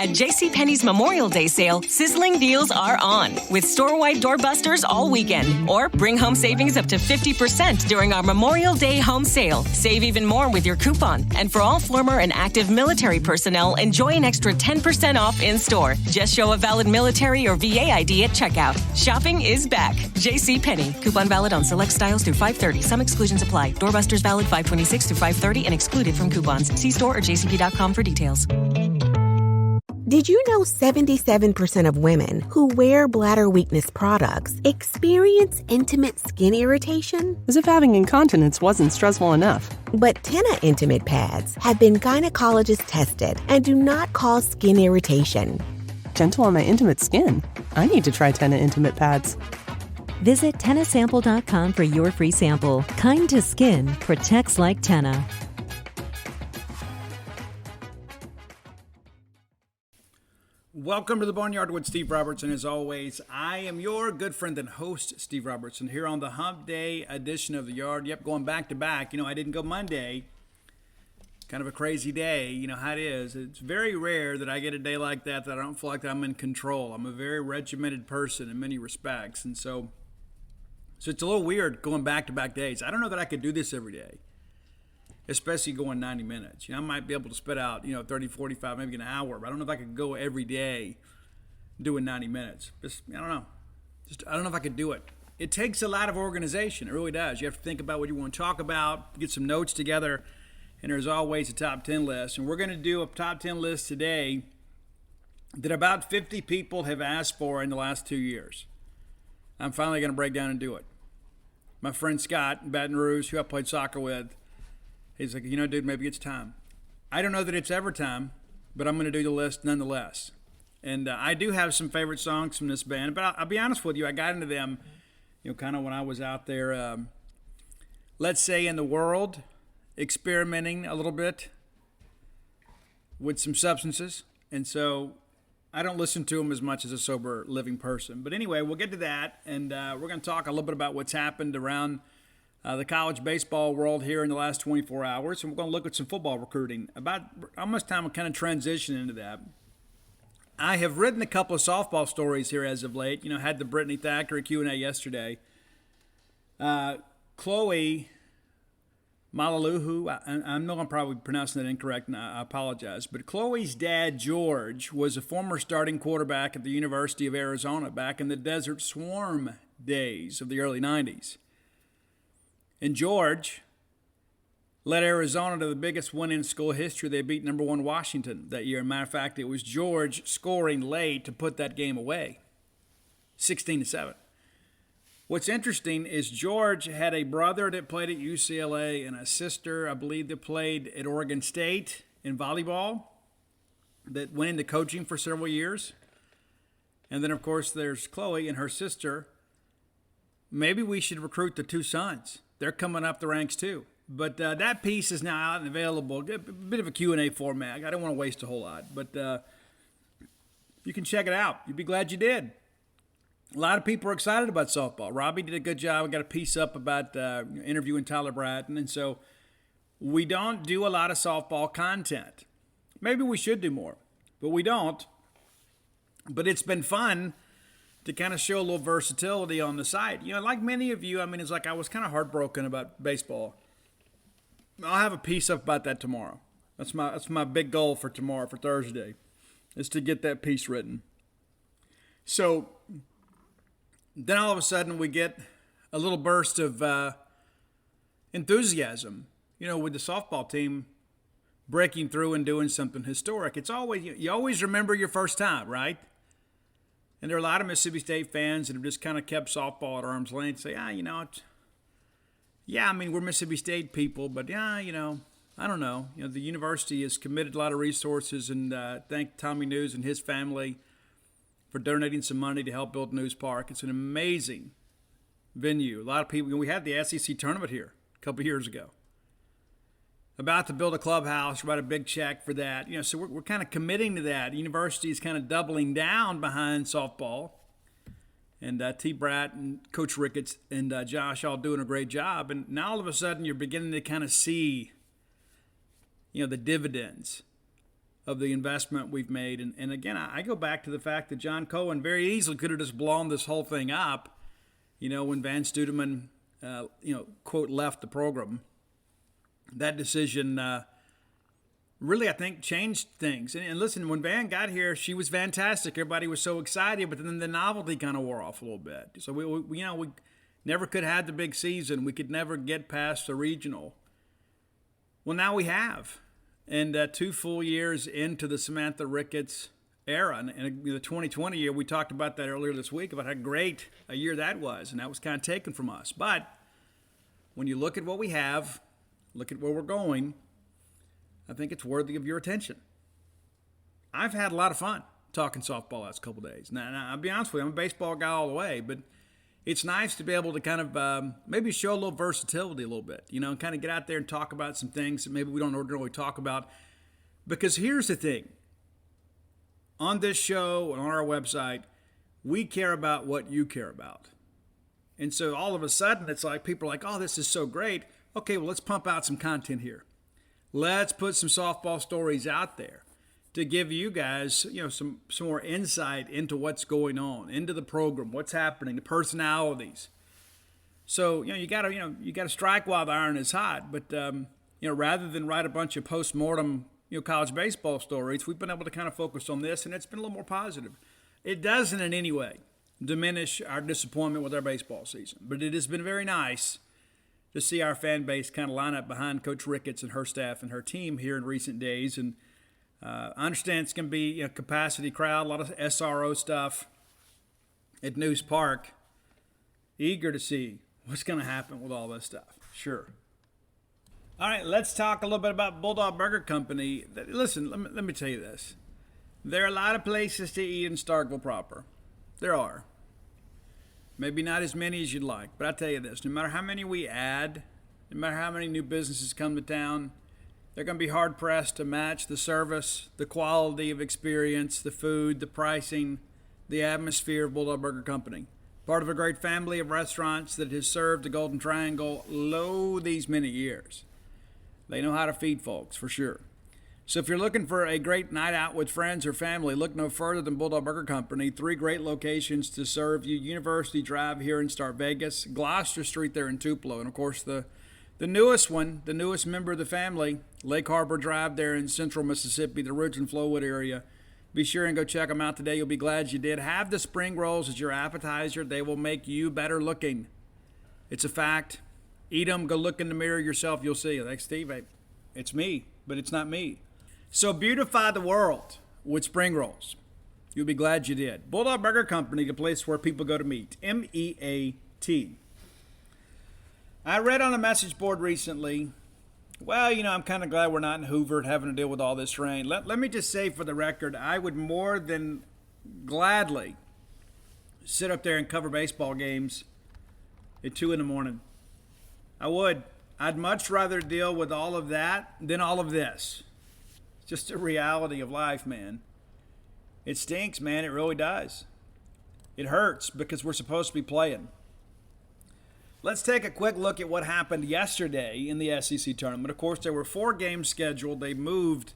At JCPenney's Memorial Day sale, sizzling deals are on with store-wide doorbusters all weekend. Or bring home savings up to 50% during our Memorial Day home sale. Save even more with your coupon. And for all former and active military personnel, enjoy an extra 10% off in-store. Just show a valid military or VA ID at checkout. Shopping is back. JCPenney. Coupon valid on select styles through 5/30. Some exclusions apply. Doorbusters valid 5/26 through 5/30 and excluded from coupons. See store or jcp.com for details. Did you know 77% of women who wear bladder weakness products experience intimate skin irritation? As if having incontinence wasn't stressful enough. But Tena Intimate Pads have been gynecologist tested and do not cause skin irritation. Gentle on my intimate skin. I need to try Tena Intimate Pads. Visit TenaSample.com for your free sample. Kind to skin, protects like Tena. Welcome to the Boneyard with Steve Robertson. As always, I am your good friend and host, Steve Robertson, here on the Hump Day edition of the Yard. Yep, going back to back. I didn't go Monday. Kind of a crazy day. You know how it is. It's very rare that I get a day like that I don't feel like I'm in control. I'm a very regimented person in many respects. And so it's a little weird going back-to-back days. I don't know that I could do this every day, especially going 90 minutes. I might be able to spit out, 30, 45, maybe an hour. But I don't know if I could go every day doing 90 minutes. I don't know. I don't know if I could do it. It takes a lot of organization. It really does. You have to think about what you want to talk about, get some notes together, and there's always a top 10 list. And we're going to do a top 10 list today that about 50 people have asked for in the last 2 years. I'm finally going to break down and do it. My friend Scott in Baton Rouge, who I played soccer with, he's like, dude, maybe it's time. I don't know that it's ever time, but I'm going to do the list nonetheless. And I do have some favorite songs from this band, but I'll be honest with you, I got into them, kind of when I was out there, let's say in the world, experimenting a little bit with some substances. And so I don't listen to them as much as a sober living person. But anyway, we'll get to that, and we're going to talk a little bit about what's happened around the college baseball world here in the last 24 hours, and we're going to look at some football recruiting. About almost time to kind of transition into that. I have written a couple of softball stories here as of late. Had the Brittany Thacker Q&A yesterday. Chloe Malaluhu, I know I'm probably pronouncing that incorrect, and I apologize, but Chloe's dad, George, was a former starting quarterback at the University of Arizona back in the Desert Swarm days of the early 90s. And George led Arizona to the biggest win in school history. They beat number 1 Washington that year. Matter of fact, it was George scoring late to put that game away, 16-7. What's interesting is George had a brother that played at UCLA and a sister, I believe, that played at Oregon State in volleyball that went into coaching for several years. And then, of course, there's Chloe and her sister. Maybe we should recruit the 2 sons. They're coming up the ranks too. But that piece is now out and available. A bit of a Q&A format. I don't want to waste a whole lot. But you can check it out. You'd be glad you did. A lot of people are excited about softball. Robbie did a good job. I got a piece up about interviewing Tyler Bratton. And so we don't do a lot of softball content. Maybe we should do more, but we don't. But it's been fun to kind of show a little versatility on the site. Like many of you, it's like I was kind of heartbroken about baseball. I'll have a piece up about that tomorrow. That's my big goal for tomorrow, for Thursday, is to get that piece written. So then all of a sudden we get a little burst of enthusiasm, with the softball team breaking through and doing something historic. It's always, you always remember your first time, right? And there are a lot of Mississippi State fans that have just kind of kept softball at arm's length, say, we're Mississippi State people, but I don't know. The university has committed a lot of resources, and thank Tommy News and his family for donating some money to help build News Park. It's an amazing venue. A lot of people, we had the SEC tournament here a couple years ago. About to build a clubhouse, write a big check for that. So we're kind of committing to that. The university is kind of doubling down behind softball. And T. Bratt and Coach Ricketts and Josh all doing a great job. And now all of a sudden you're beginning to kind of see, the dividends of the investment we've made. And again, I go back to the fact that John Cohen very easily could have just blown this whole thing up, when Van Studeman, quote, left the program. That decision really, I think, changed things. And listen, when Van got here, she was fantastic. Everybody was so excited, but then the novelty kind of wore off a little bit. So we never could have the big season. We could never get past the regional. Well, now we have. And 2 full years into the Samantha Ricketts era. And the 2020 year, we talked about that earlier this week, about how great a year that was. And that was kind of taken from us. But when you look at what we have, look at where we're going, I think it's worthy of your attention. I've had a lot of fun talking softball last couple of days. Now, I'll be honest with you, I'm a baseball guy all the way, but it's nice to be able to kind of maybe show a little versatility a little bit, and kind of get out there and talk about some things that maybe we don't ordinarily talk about. Because here's the thing. On this show and on our website, we care about what you care about. And so all of a sudden, it's like people are like, oh, this is so great. Okay, well, let's pump out some content here. Let's put some softball stories out there to give you guys, some more insight into what's going on, into the program, what's happening, the personalities. So, you got to strike while the iron is hot. But rather than write a bunch of post-mortem, college baseball stories, we've been able to kind of focus on this, and it's been a little more positive. It doesn't in any way diminish our disappointment with our baseball season, but it has been very nice to see our fan base kind of line up behind Coach Ricketts and her staff and her team here in recent days. And I understand it's going to be a capacity crowd, a lot of SRO stuff at News Park. Eager to see what's going to happen with all this stuff. Sure. All right, let's talk a little bit about Bulldog Burger Company. Listen, let me tell you this. There are a lot of places to eat in Starkville proper. There are. Maybe not as many as you'd like, but I'll tell you this. No matter how many we add, no matter how many new businesses come to town, they're going to be hard-pressed to match the service, the quality of experience, the food, the pricing, the atmosphere of Bulldog Burger Company. Part of a great family of restaurants that has served the Golden Triangle these many years. They know how to feed folks, for sure. So if you're looking for a great night out with friends or family, look no further than Bulldog Burger Company. 3 great locations to serve you. University Drive here in Star Vegas, Gloucester Street there in Tupelo, and of course the newest one, the newest member of the family, Lake Harbor Drive there in central Mississippi, the Ridge and Flowood area. Be sure and go check them out today. You'll be glad you did. Have the spring rolls as your appetizer. They will make you better looking. It's a fact. Eat them. Go look in the mirror yourself. You'll see. Like, Steve, it's me, but it's not me. So beautify the world with spring rolls. You'll be glad you did. Bulldog Burger Company, the place where people go to meet. MEAT. I read on a message board recently, well, I'm kind of glad we're not in Hoover having to deal with all this rain. Let me just say for the record, I would more than gladly sit up there and cover baseball games at 2 in the morning. I would. I'd much rather deal with all of that than all of this. It's just a reality of life, man. It stinks, man. It really does. It hurts because we're supposed to be playing. Let's take a quick look at what happened yesterday in the SEC tournament. Of course, there were 4 games scheduled. They moved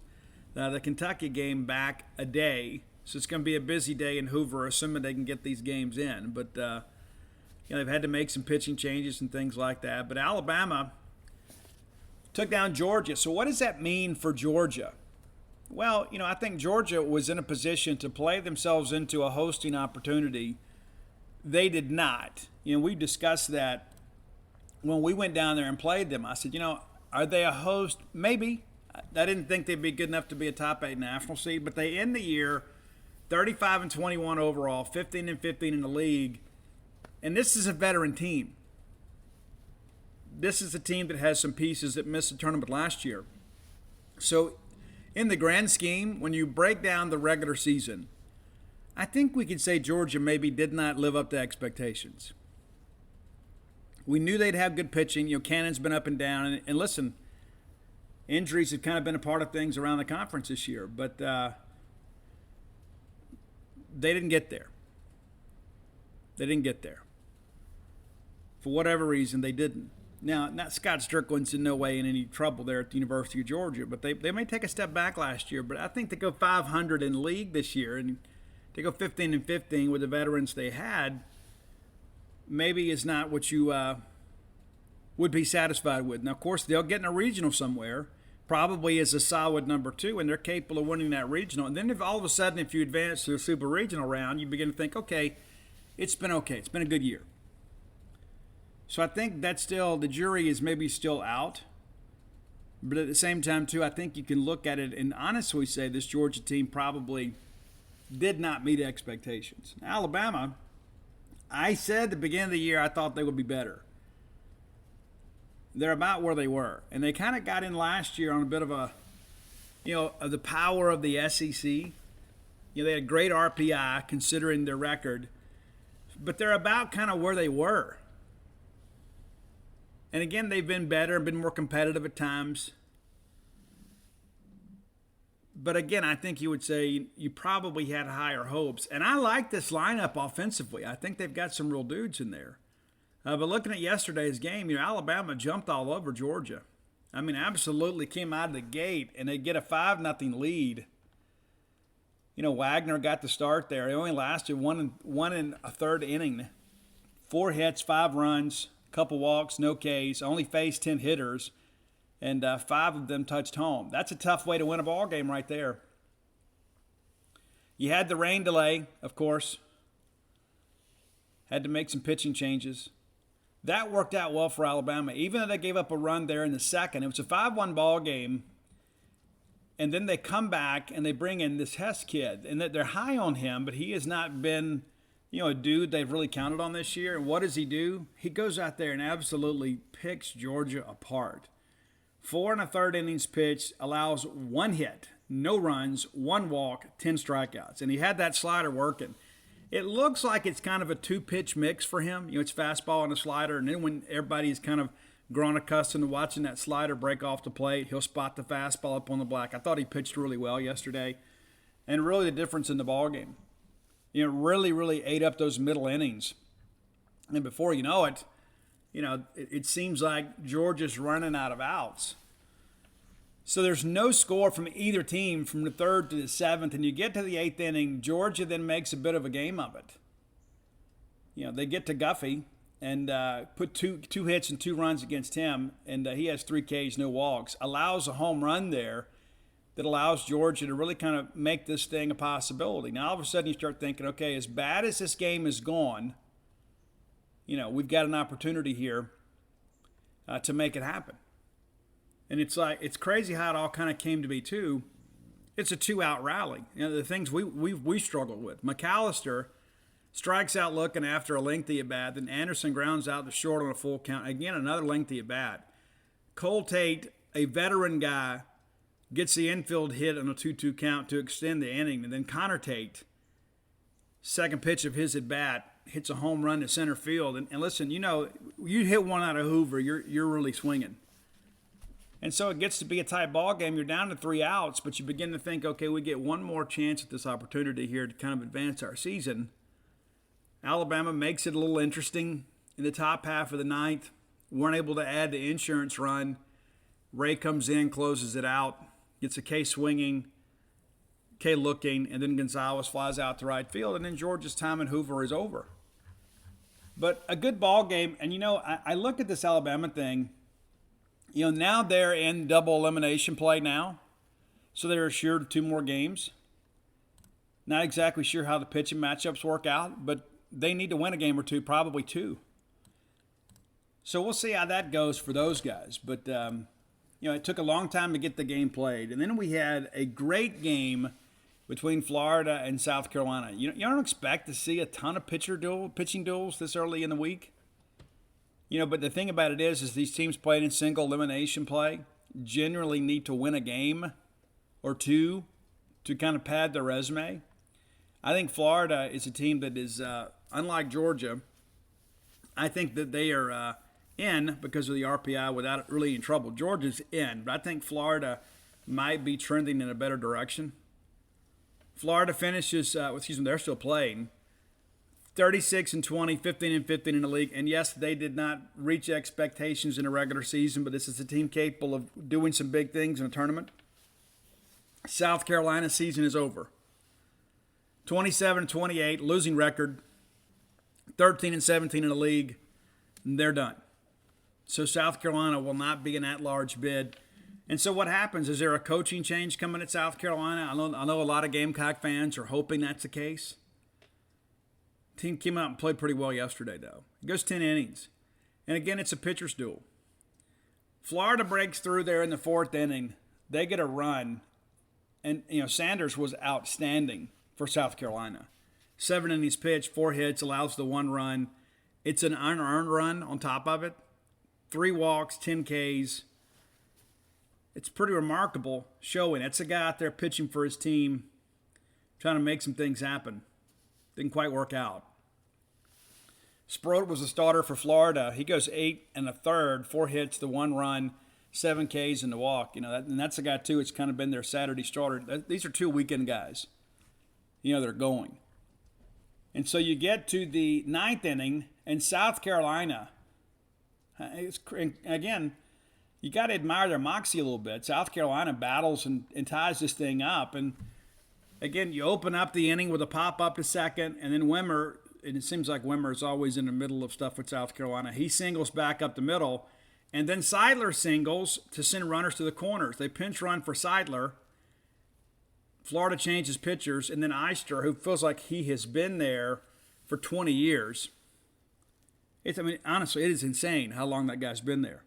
the Kentucky game back a day. So it's going to be a busy day in Hoover, assuming they can get these games in. But they've had to make some pitching changes and things like that. But Alabama took down Georgia. So what does that mean for Georgia? Well, I think Georgia was in a position to play themselves into a hosting opportunity. They did not. We discussed that when we went down there and played them. I said, are they a host? Maybe. I didn't think they'd be good enough to be a top 8 national seed, but they end the year 35-21 overall, 15-15 in the league. And this is a veteran team. This is a team that has some pieces that missed the tournament last year. So in the grand scheme, when you break down the regular season, I think we could say Georgia maybe did not live up to expectations. We knew they'd have good pitching. Cannon's been up and down. And listen, injuries have kind of been a part of things around the conference this year. But they didn't get there. They didn't get there. For whatever reason, they didn't. Now, not Scott Strickland's in no way in any trouble there at the University of Georgia, but they may take a step back last year. But I think to go 500 in league this year and to go 15-15 with the veterans they had maybe is not what you would be satisfied with. Now, of course, they'll get in a regional somewhere, probably as a solid number 2, and they're capable of winning that regional. And then if all of a sudden, if you advance to a super regional round, you begin to think, okay. It's been a good year. So I think that's still, the jury is maybe still out. But at the same time, too, I think you can look at it and honestly say this Georgia team probably did not meet expectations. Alabama, I said at the beginning of the year I thought they would be better. They're about where they were. And they kind of got in last year on a bit of a, of the power of the SEC. They had great RPI considering their record. But they're about kind of where they were. And again, they've been better and been more competitive at times. But again, I think you would say you probably had higher hopes. And I like this lineup offensively. I think they've got some real dudes in there. But looking at yesterday's game, Alabama jumped all over Georgia. I mean, absolutely came out of the gate, and they get a 5-0 lead. Wagner got the start there. It only lasted one and a third inning. 4 hits, 5 runs, a couple walks, no Ks. Only faced 10 hitters, and 5 of them touched home. That's a tough way to win a ball game right there. You had the rain delay, of course. Had to make some pitching changes. That worked out well for Alabama. Even though they gave up a run there in the second, it was a 5-1 ball game. And then they come back and they bring in this Hess kid. And they're high on him, but he has not been, a dude they've really counted on this year. And what does he do? He goes out there and absolutely picks Georgia apart. 4 1/3 innings pitched, allows 1 hit, no runs, 1 walk, 10 strikeouts. And he had that slider working. It looks like it's kind of a 2-pitch mix for him. It's fastball and a slider. And then when everybody's kind of grown accustomed to watching that slider break off the plate, he'll spot the fastball up on the black. I thought he pitched really well yesterday. And really the difference in the ballgame. Really, really ate up those middle innings. And before you know it, it seems like Georgia's running out of outs. So there's no score from either team from the 3rd to the 7th, and you get to the 8th inning, Georgia then makes a bit of a game of it. They get to Guffey and put two hits and 2 runs against him, and he has 3 Ks, no walks. Allows a home run there that allows Georgia to really kind of make this thing a possibility. Now, all of a sudden you start thinking, okay, as bad as this game is gone, we've got an opportunity here to make it happen. And it's crazy how it all kind of came to be, too. It's a 2-out rally. The things we struggled with. McAllister strikes out looking after a lengthy at-bat. Then Anderson grounds out to short on a full count. Again, another lengthy at-bat. Cole Tate, a veteran guy, gets the infield hit on a 2-2 count to extend the inning. And then Connor Tate, second pitch of his at-bat, hits a home run to center field. And listen, you hit one out of Hoover, you're really swinging. And so it gets to be a tight ball game. You're down to 3 outs, but you begin to think, okay, we get one more chance at this opportunity here to kind of advance our season. Alabama makes it a little interesting in the top half of the 9th. Weren't able to add the insurance run. Ray comes in, closes it out, gets a K swinging, K looking, and then Gonzalez flies out to right field, and then Georgia's time in Hoover is over. But a good ball game, and I look at this Alabama thing. Now they're in double elimination play now, so they're assured 2 more games. Not exactly sure how the pitching matchups work out, but they need to win a game or 2, probably 2. So we'll see how that goes for those guys. But, it took a long time to get the game played. And then we had a great game between Florida and South Carolina. You don't expect to see a ton of pitching duels this early in the week. But the thing about it is these teams playing in single elimination play generally need to win a game or 2 to kind of pad their resume. I think Florida is a team that is, unlike Georgia, I think that they are in because of the RPI without really in trouble. Georgia's in, but I think Florida might be trending in a better direction. Florida finishes, they're still playing 36-20, 15-15 in the league. And yes, they did not reach expectations in the regular season, but this is a team capable of doing some big things in a tournament. South Carolina season is over. 27-28, losing record. 13-17 in the league. And they're done. So South Carolina will not be an at-large bid. And so what happens? Is there a coaching change coming at South Carolina? I know a lot of Gamecock fans are hoping that's the case. Team came out and played pretty well yesterday, though. It goes 10 innings. And again, it's a pitcher's duel. Florida breaks through there in the fourth inning. They get a run. And, Sanders was outstanding for South Carolina. 7 innings pitched, 4 hits, allows the 1 run. It's an unearned run on top of it. 3 walks, 10 Ks. It's pretty remarkable showing. That's a guy out there pitching for his team, trying to make some things happen. Didn't quite work out. Sproat was the starter for Florida. He goes 8 1/3, 4 hits, the 1 run, 7 Ks and the walk. And that's a guy too. It's kind of been their Saturday starter. These are 2 weekend guys. They're going. And so you get to the 9th inning, and South Carolina. Again, you got to admire their moxie a little bit. South Carolina battles and ties this thing up. And again, you open up the inning with a pop-up to second, and then Wimmer, and it seems like Wimmer is always in the middle of stuff with South Carolina. He singles back up the middle, and then Seidler singles to send runners to the corners. They pinch run for Seidler. Florida changes pitchers, and then Eister, who feels like he has been there for 20 years. Honestly, it is insane how long that guy's been there.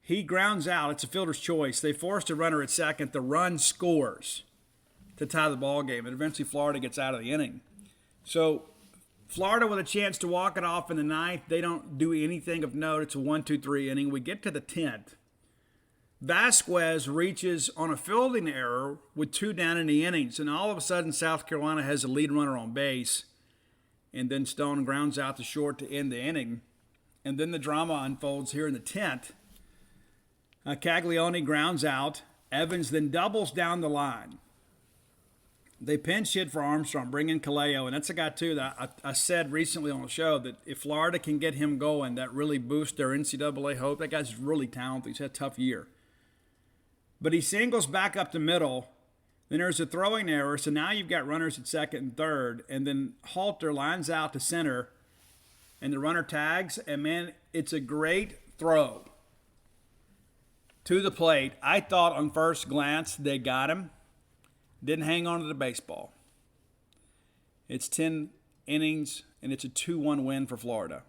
He grounds out. It's a fielder's choice. They forced a runner at second. The run scores to tie the ball game, and eventually Florida gets out of the inning. So Florida with a chance to walk it off in the 9th. They don't do anything of note. It's a 1-2-3 inning. We get to the 10th. Vasquez reaches on a fielding error with 2 down in the innings, and all of a sudden South Carolina has a lead runner on base, and then Stone grounds out to short to end the inning. And then the drama unfolds here in the 10th. Caglione grounds out. Evans then doubles down the line. They pinch hit for Armstrong, bring in Kaleo, and that's a guy, too, that I said recently on the show that if Florida can get him going, that really boosts their NCAA hope. That guy's really talented. He's had a tough year. But he singles back up the middle. Then there's a throwing error, so now you've got runners at second and third, and then Halter lines out to center, and the runner tags, and, man, it's a great throw to the plate. I thought on first glance they got him. Didn't hang on to the baseball. It's 10 innings, and it's a 2-1 win for Florida.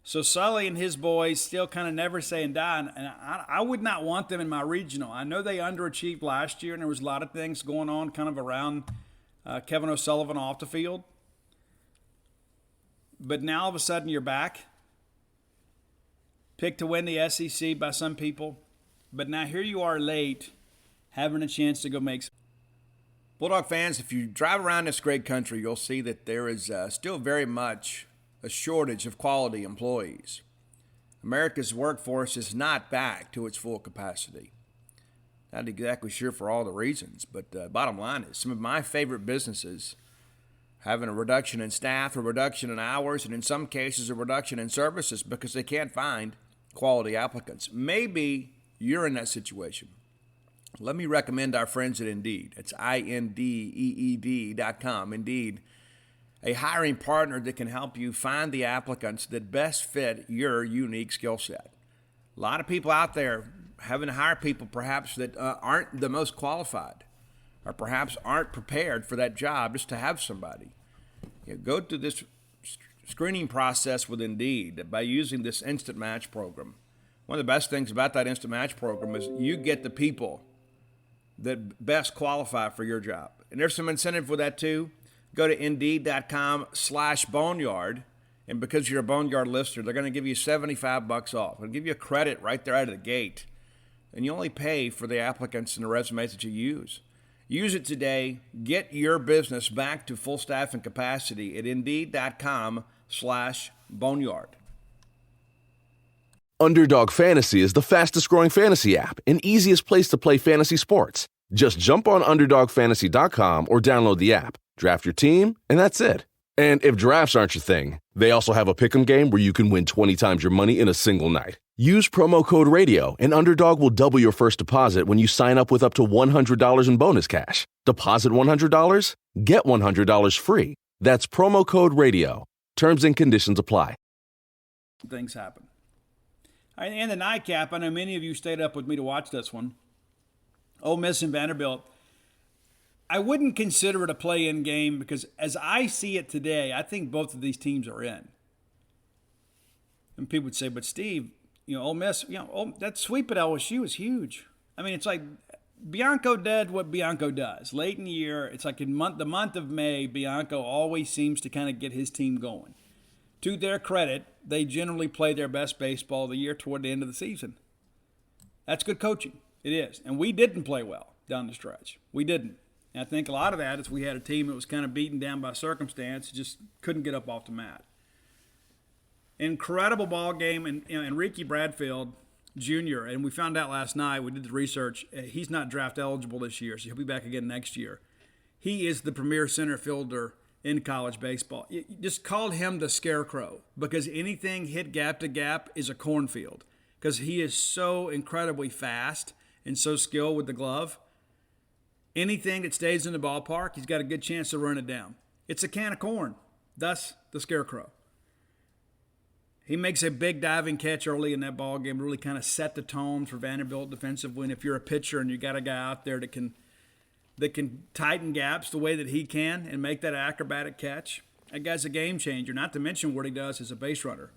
So Sully and his boys still kind of never say and die, and I would not want them in my regional. I know they underachieved last year, and there was a lot of things going on kind of around Kevin O'Sullivan off the field. But now all of a sudden you're back. Picked to win the SEC by some people. But now here you are late, having a chance to go make some. Bulldog fans, if you drive around this great country, you'll see that there is still very much a shortage of quality employees. America's workforce is not back to its full capacity. Not exactly sure for all the reasons, but bottom line is some of my favorite businesses having a reduction in staff, a reduction in hours, and in some cases a reduction in services because they can't find quality applicants. Maybe you're in that situation. Let me recommend our friends at Indeed. It's INDEED.com. Indeed, a hiring partner that can help you find the applicants that best fit your unique skill set. A lot of people out there having to hire people perhaps that aren't the most qualified or perhaps aren't prepared for that job just to have somebody. Go through this screening process with Indeed by using this Instant Match program. One of the best things about that Instant Match program is you get the people that best qualify for your job. And there's some incentive for that too. Go to Indeed.com/Boneyard, and because you're a Boneyard listener, they're going to give you $75 off. They'll give you a credit right there out of the gate. And you only pay for the applicants and the resumes that you use. Use it today. Get your business back to full staff and capacity at Indeed.com/Boneyard. Underdog Fantasy is the fastest growing fantasy app and easiest place to play fantasy sports. Just jump on UnderdogFantasy.com or download the app, draft your team, and that's it. And if drafts aren't your thing, they also have a pick'em game where you can win 20 times your money in a single night. Use promo code RADIO, and Underdog will double your first deposit when you sign up with up to $100 in bonus cash. Deposit $100, get $100 free. That's promo code RADIO. Terms and conditions apply. Things happen. And the nightcap, I know many of you stayed up with me to watch this one. Ole Miss and Vanderbilt. I wouldn't consider it a play-in game because as I see it today, I think both of these teams are in. And people would say, but Steve, Ole Miss, that sweep at LSU was huge. I mean, it's like Bianco did what Bianco does. Late in the year, it's like the month of May, Bianco always seems to kind of get his team going. To their credit, they generally play their best baseball of the year toward the end of the season. That's good coaching. It is. And we didn't play well down the stretch. We didn't. And I think a lot of that is we had a team that was kind of beaten down by circumstance, just couldn't get up off the mat. Incredible ball game, and Enrique Bradfield Jr., and we found out last night, we did the research, he's not draft eligible this year, so he'll be back again next year. He is the premier center fielder in college baseball. You just called him the scarecrow because anything hit gap to gap is a cornfield because he is so incredibly fast and so skilled with the glove. Anything that stays in the ballpark, he's got a good chance to run it down. It's a can of corn, thus the scarecrow. He makes a big diving catch early in that ball game to really kind of set the tone for Vanderbilt defensively. And if you're a pitcher and you got a guy out there that can tighten gaps the way that he can and make that acrobatic catch, that guy's a game changer, not to mention what he does as a base runner.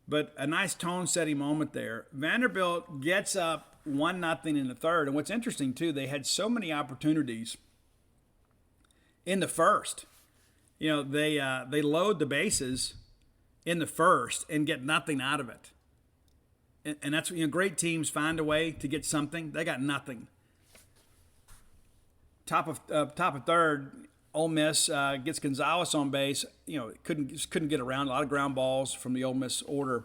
But a nice tone-setting moment there. Vanderbilt gets up 1-0 in the third. And what's interesting, too, they had so many opportunities in the first. They load the bases in the first and get nothing out of it. And that's, great teams find a way to get something. They got nothing. Top of third, Ole Miss gets Gonzalez on base. Couldn't get around. A lot of ground balls from the Ole Miss order.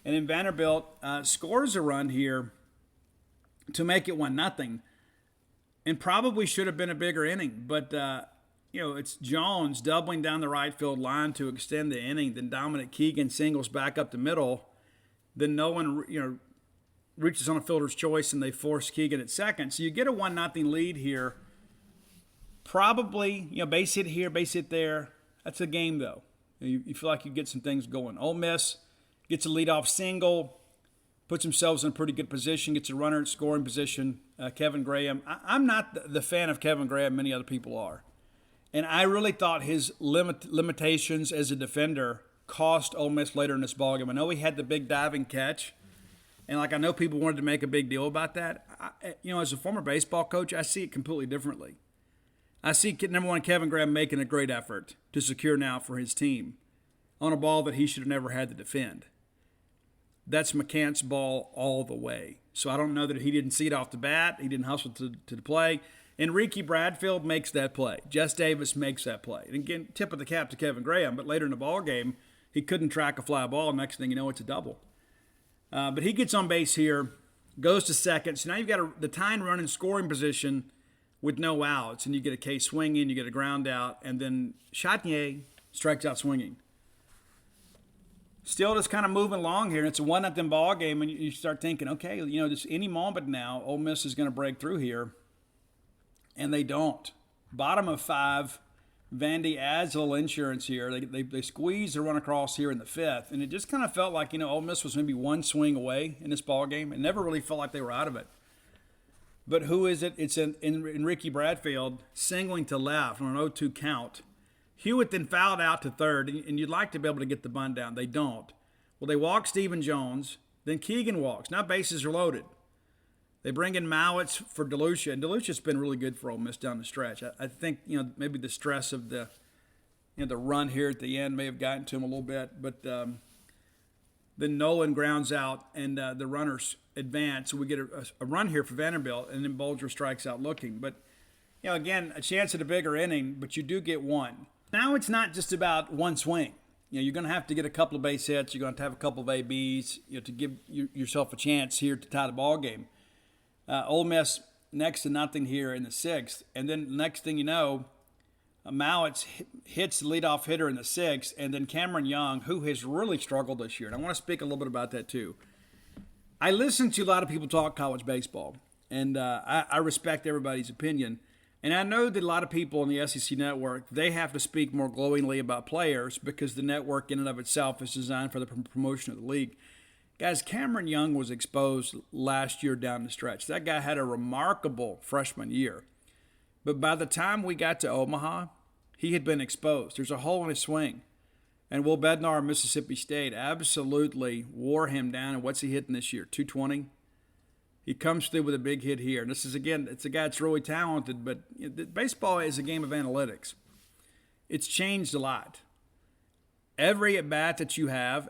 And then Vanderbilt scores a run here to make it 1-0, and probably should have been a bigger inning. But, it's Jones doubling down the right field line to extend the inning. Then Dominic Keegan singles back up the middle. Then no one, reaches on a fielder's choice, and they force Keegan at second. So you get a 1-0 lead here. Probably, base hit here, base hit there. That's a game, though. You feel like you get some things going. Ole Miss gets a leadoff single, puts themselves in a pretty good position, gets a runner in scoring position. Kevin Graham. I'm not the fan of Kevin Graham. Many other people are. And I really thought his limitations as a defender cost Ole Miss later in this ballgame. I know he had the big diving catch, and I know people wanted to make a big deal about that. As a former baseball coach, I see it completely differently. I see, number one, Kevin Graham making a great effort to secure now for his team on a ball that he should have never had to defend. That's McCant's ball all the way. So I don't know that he didn't see it off the bat. He didn't hustle to the play. Enrique Bradfield makes that play. Jess Davis makes that play. And again, tip of the cap to Kevin Graham, but later in the ball game, he couldn't track a fly ball. Next thing you know, it's a double. But he gets on base here, goes to second. So now you've got the tying run in scoring position with no outs, and you get a K swinging, you get a ground out, and then Chatnier strikes out swinging. Still just kind of moving along here, and it's a 1-0 ball game, and you start thinking, okay, just any moment now, Ole Miss is going to break through here, and they don't. Bottom of 5, Vandy adds a little insurance here. They squeeze the run across here in the 5th, and it just kind of felt like, Ole Miss was maybe one swing away in this ball game. It never really felt like they were out of it. But who is it? It's Enrique Bradfield singling to left on an 0-2 count. Hewitt then fouled out to third, and you'd like to be able to get the bunt down. They don't. Well, they walk Stephen Jones. Then Keegan walks. Now bases are loaded. They bring in Mowitz for DeLucia, and DeLucia's been really good for Ole Miss down the stretch. I think maybe the stress of the run here at the end may have gotten to him a little bit, but then Nolan grounds out, and the runners advance. So we get a run here for Vanderbilt, and then Bolger strikes out looking. But again, a chance at a bigger inning, but you do get one. Now it's not just about one swing. You're going to have to get a couple of base hits. You're going to have a couple of ABs, to give yourself a chance here to tie the ball game. Ole Miss next to nothing here in the 6th, and then next thing you know, Mallett hits the leadoff hitter in the 6th, and then Cameron Young, who has really struggled this year. And I want to speak a little bit about that too. I listen to a lot of people talk college baseball, and I respect everybody's opinion. And I know that a lot of people on the SEC network, they have to speak more glowingly about players because the network in and of itself is designed for the promotion of the league. Guys, Cameron Young was exposed last year down the stretch. That guy had a remarkable freshman year. But by the time we got to Omaha, he had been exposed. There's a hole in his swing. And Will Bednar of Mississippi State absolutely wore him down. And what's he hitting this year? 220? He comes through with a big hit here. And this is, again, it's a guy that's really talented, but baseball is a game of analytics. It's changed a lot. Every at-bat that you have,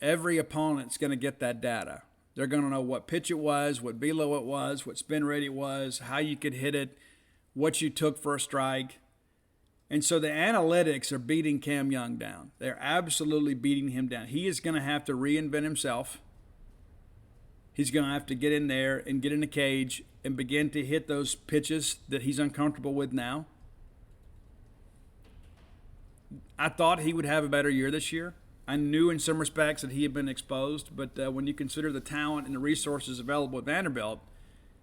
every opponent's going to get that data. They're going to know what pitch it was, what velo it was, what spin rate it was, how you could hit it, what you took for a strike. And so the analytics are beating Cam Young down. They're absolutely beating him down. He is going to have to reinvent himself. He's going to have to get in there and get in the cage and begin to hit those pitches that he's uncomfortable with now. I thought he would have a better year this year. I knew in some respects that he had been exposed, but when you consider the talent and the resources available at Vanderbilt,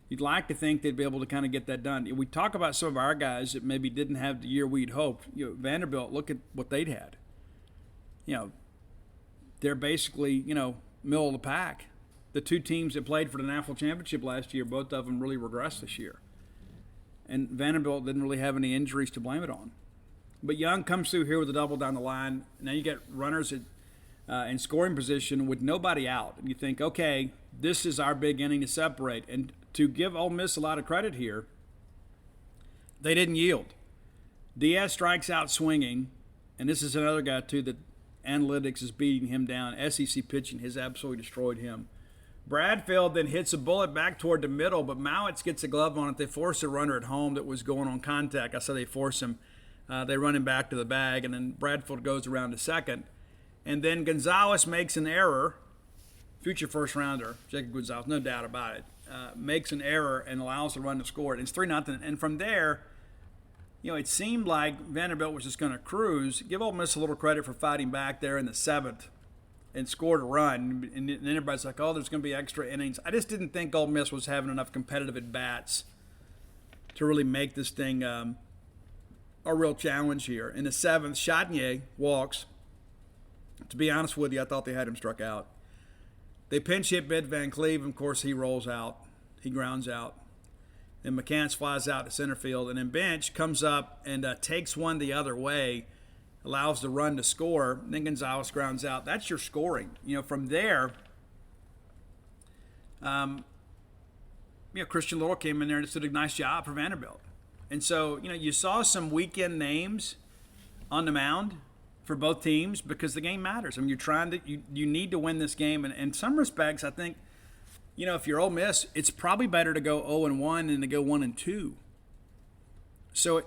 you'd like to think they'd be able to kind of get that done. We talk about some of our guys that maybe didn't have the year we'd hoped. Vanderbilt, look at what they'd had. They're basically, middle of the pack. The two teams that played for the national championship last year, both of them really regressed this year. And Vanderbilt didn't really have any injuries to blame it on. But Young comes through here with a double down the line. Now you get runners in scoring position with nobody out. And you think, okay, this is our big inning to separate. And to give Ole Miss a lot of credit here, they didn't yield. Diaz strikes out swinging, and this is another guy, too, that analytics is beating him down. SEC pitching has absolutely destroyed him. Bradfield then hits a bullet back toward the middle, but Mallett gets a glove on it. They force a runner at home that was going on contact. I said they force him. They run him back to the bag, and then Bradfield goes around to second. And then Gonzalez makes an error. Future first-rounder, Jacob Gonzalez, no doubt about it, makes an error and allows the run to score it. It's 3-0. And from there, it seemed like Vanderbilt was just going to cruise. Give Ole Miss a little credit for fighting back there in the 7th and scored a run. And then everybody's like, oh, there's going to be extra innings. I just didn't think Ole Miss was having enough competitive at-bats to really make this thing a real challenge here. In the 7th, Chatinier walks. To be honest with you, I thought they had him struck out. They pinch hit Bid Van Cleve. Of course, he rolls out. He grounds out. Then McCants flies out to center field. And then Bench comes up and takes one the other way, allows the run to score. Then Gonzalez grounds out. That's your scoring. From there, Christian Little came in there and did a nice job for Vanderbilt. And so, you saw some weekend names on the mound for both teams because the game matters. I mean, you're trying to, you need to win this game. And in some respects, I think, if you're Ole Miss, it's probably better to go 0-1 than to go 1-2. So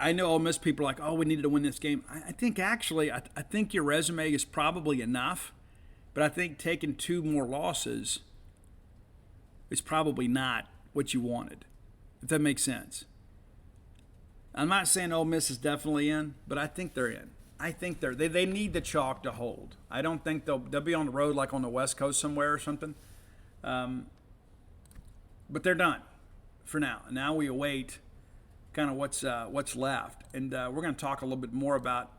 I know Ole Miss people are like, oh, we needed to win this game. I think actually, I think your resume is probably enough. But I think taking 2 more losses is probably not what you wanted, if that makes sense. I'm not saying Ole Miss is definitely in, but I think they're in. I think they need the chalk to hold. I don't think they'll be on the road like on the West Coast somewhere or something. But they're done for now. And now we await kind of what's left. And we're going to talk a little bit more about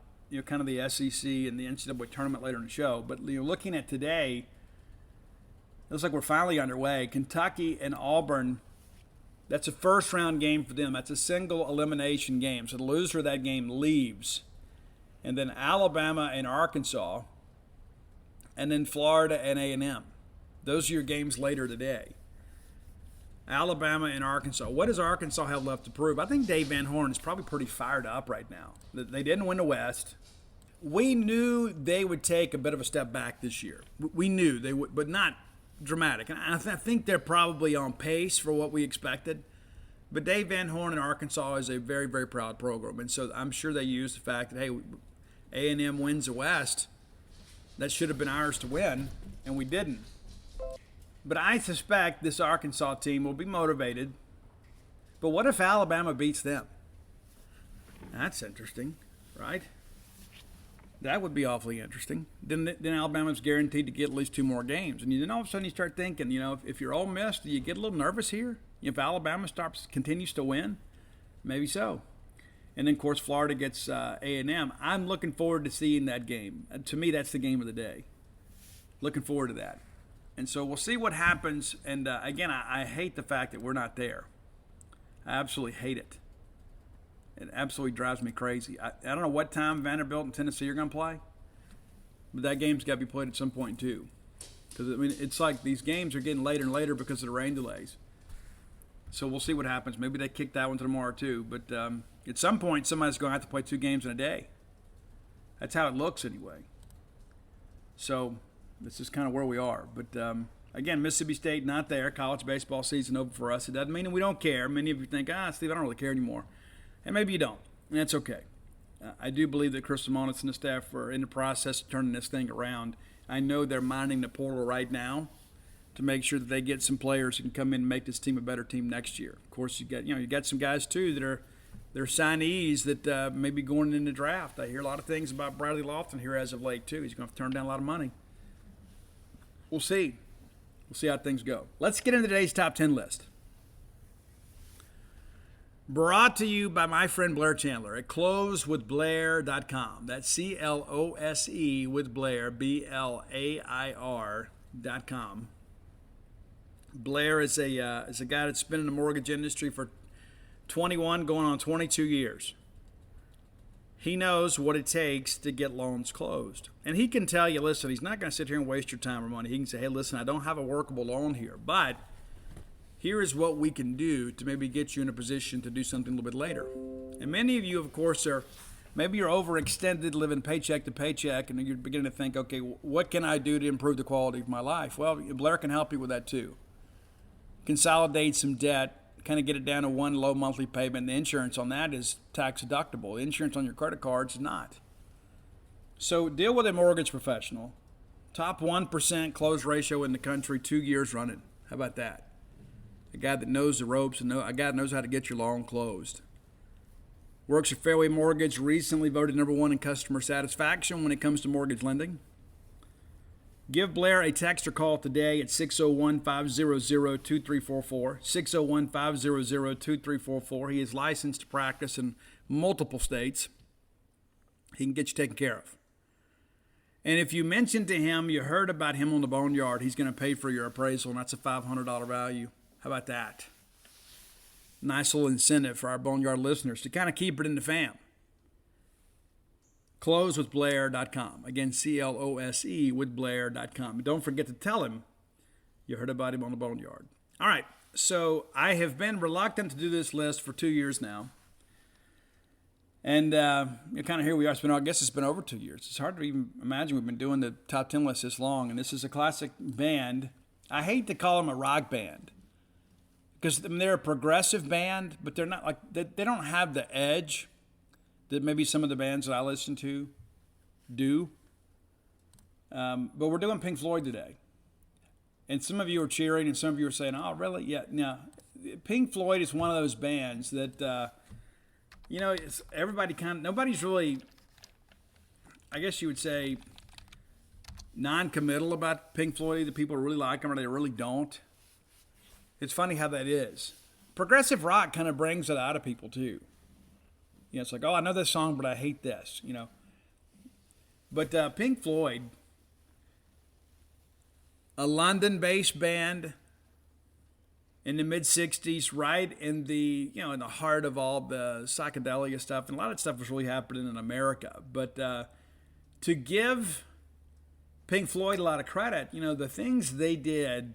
kind of the SEC and the NCAA tournament later in the show. But looking at today, it looks like we're finally underway. Kentucky and Auburn. That's a first-round game for them. That's a single elimination game. So the loser of that game leaves. And then Alabama and Arkansas. And then Florida and A&M. Those are your games later today. Alabama and Arkansas. What does Arkansas have left to prove? I think Dave Van Horn is probably pretty fired up right now. They didn't win the West. We knew they would take a bit of a step back this year. We knew they would, but not dramatic. And I think they're probably on pace for what we expected. But Dave Van Horn in Arkansas is a very, very proud program. And so I'm sure they used the fact that, hey, A&M wins the West. That should have been ours to win, and we didn't. But I suspect this Arkansas team will be motivated. But what if Alabama beats them? that's interesting, right? That would be awfully interesting. Then Alabama's guaranteed to get at least 2 more games. And then all of a sudden you start thinking, if you're Ole Miss, do you get a little nervous here? If Alabama continues to win? Maybe so. And then, of course, Florida gets A&M. I'm looking forward to seeing that game. To me, that's the game of the day. Looking forward to that. And so we'll see what happens. And, again, I hate the fact that we're not there. I absolutely hate it. It absolutely drives me crazy. I don't know what time Vanderbilt and Tennessee are going to play, but that game's got to be played at some point too. Because, it's like these games are getting later and later because of the rain delays. So we'll see what happens. Maybe they kick that one to tomorrow too. But at some point, somebody's going to have to play 2 games in a day. That's how it looks anyway. So this is kind of where we are. But, again, Mississippi State not there. College baseball season over for us. It doesn't mean that we don't care. Many of you think, Steve, I don't really care anymore. And maybe you don't, and that's okay. I do believe that Chris Simonitz and the staff are in the process of turning this thing around. I know they're mining the portal right now to make sure that they get some players who can come in and make this team a better team next year. Of course, you got some guys too that are they're signees that may be going in the draft. I hear a lot of things about Bradley Lofton here as of late too. He's going to have to turn down a lot of money. We'll see. We'll see how things go. Let's get into today's top 10 list. Brought to you by my friend Blair Chandler at closewithblair.com. That's CLOSE with Blair, BLAIR.com. Blair is a guy that's been in the mortgage industry for 21, going on 22 years. He knows what it takes to get loans closed. And he can tell you, listen, he's not going to sit here and waste your time or money. He can say, hey, listen, I don't have a workable loan here, but here is what we can do to maybe get you in a position to do something a little bit later. And many of you, of course, maybe you're overextended, living paycheck to paycheck, and you're beginning to think, okay, what can I do to improve the quality of my life? Well, Blair can help you with that too. Consolidate some debt, kind of get it down to one low monthly payment. And the insurance on that is tax deductible. The insurance on your credit cards is not. So deal with a mortgage professional. Top 1% close ratio in the country, 2 years running. How about that? A guy that knows the ropes and a guy that knows how to get your loan closed. Works at Fairway Mortgage, recently voted number 1 in customer satisfaction when it comes to mortgage lending. Give Blair a text or call today at 601-500-2344, 601-500-2344. He is licensed to practice in multiple states. He can get you taken care of. And if you mention to him you heard about him on the Boneyard, he's going to pay for your appraisal, and that's a $500 value. How about that? Nice little incentive for our Boneyard listeners to kind of keep it in the fam. Closewithblair.com. Again, CLOSE with Blair.com. Don't forget to tell him you heard about him on the Boneyard. All right, so I have been reluctant to do this list for 2 years now. And kind of here we are. I guess it's been over 2 years. It's hard to even imagine we've been doing the top 10 list this long. And this is a classic band. I hate to call them a rock band, because they're a progressive band, but they're not like they don't have the edge that maybe some of the bands that I listen to do. But we're doing Pink Floyd today. And some of you are cheering and some of you are saying, oh, really? Yeah, no. Pink Floyd is one of those bands that, it's everybody nobody's really, I guess you would say, non-committal about Pink Floyd. Either people really like them or they really don't. It's funny how that is. Progressive rock kind of brings it out of people too. It's like, oh, I know this song, but I hate this, But Pink Floyd, a London-based band in the mid-'60s, right in the, in the heart of all the psychedelia stuff. And a lot of stuff was really happening in America. But to give Pink Floyd a lot of credit, the things they did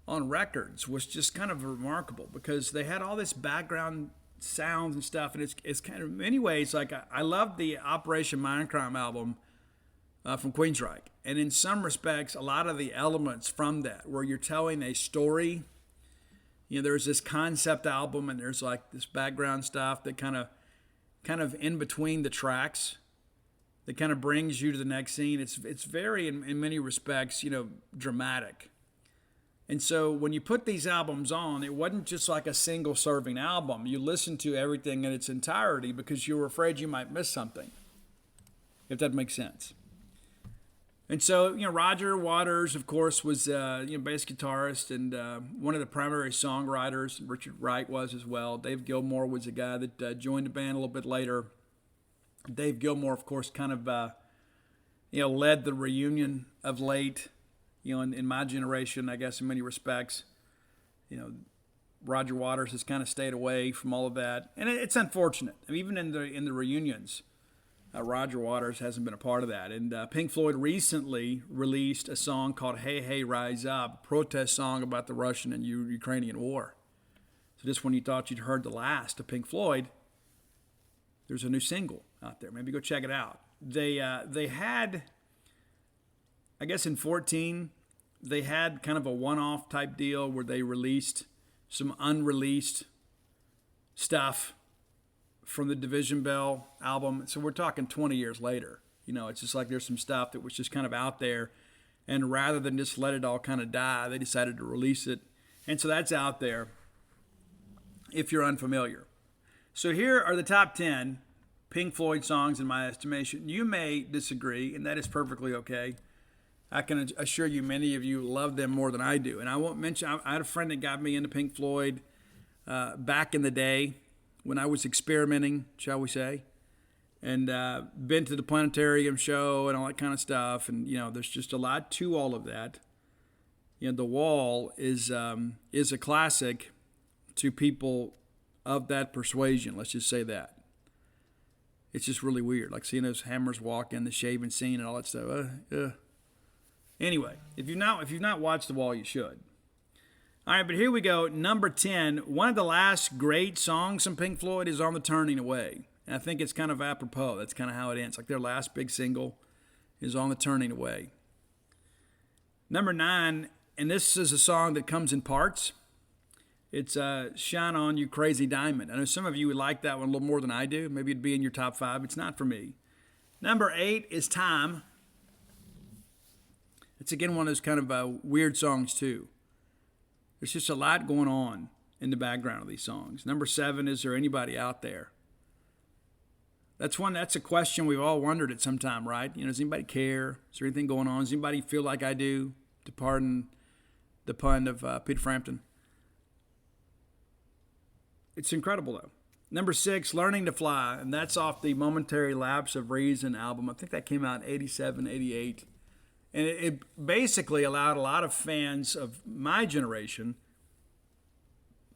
on records was just kind of remarkable, because they had all this background sounds and stuff, and it's kind of, in many ways, like I love the Operation Mindcrime album from Queensryche, and in some respects a lot of the elements from that, where you're telling a story, there's this concept album and there's like this background stuff that kind of in between the tracks that kind of brings you to the next scene. It's very in many respects dramatic. And so when you put these albums on, it wasn't just like a single serving album. You listened to everything in its entirety because you were afraid you might miss something, if that makes sense. And so, Roger Waters, of course, was, bass guitarist and one of the primary songwriters. Richard Wright was as well. Dave Gilmour was a guy that joined the band a little bit later. Dave Gilmour, of course, kind of, led the reunion of late, in my generation, I guess, in many respects. Roger Waters has kind of stayed away from all of that. And it's unfortunate. I mean, even in the reunions, Roger Waters hasn't been a part of that. And Pink Floyd recently released a song called Hey, Hey, Rise Up, a protest song about the Russian and Ukrainian war. So just when you thought you'd heard the last of Pink Floyd, there's a new single out there. Maybe go check it out. They had, I guess in 2014, they had kind of a one-off type deal where they released some unreleased stuff from the Division Bell album. So we're talking 20 years later. It's just like there's some stuff that was just kind of out there. And rather than just let it all kind of die, they decided to release it. And so that's out there if you're unfamiliar. So here are the top 10 Pink Floyd songs in my estimation. You may disagree, and that is perfectly okay. I can assure you many of you love them more than I do. And I won't mention, I had a friend that got me into Pink Floyd back in the day, when I was experimenting, shall we say, and been to the planetarium show and all that kind of stuff. And, there's just a lot to all of that. The Wall is a classic to people of that persuasion. Let's just say that. It's just really weird, like seeing those hammers walk in, the shaving scene and all that stuff. Anyway, if you've not watched The Wall, you should. All right, but here we go. Number 10, one of the last great songs from Pink Floyd is On the Turning Away. And I think it's kind of apropos. That's kind of how it ends. Like their last big single is On the Turning Away. Number 9, and this is a song that comes in parts. It's Shine On You Crazy Diamond. I know some of you would like that one a little more than I do. Maybe it'd be in your top 5. It's not for me. Number 8 is Time. It's again one of those kind of weird songs too. There's just a lot going on in the background of these songs. Number 7, is there anybody out there? That's a question we've all wondered at some time, right? Does anybody care? Is there anything going on? Does anybody feel like I do? To pardon the pun of Peter Frampton. It's incredible, though. Number 6, Learning to Fly, and that's off the Momentary Lapse of Reason album. I think that came out in 87, 88. And it basically allowed a lot of fans of my generation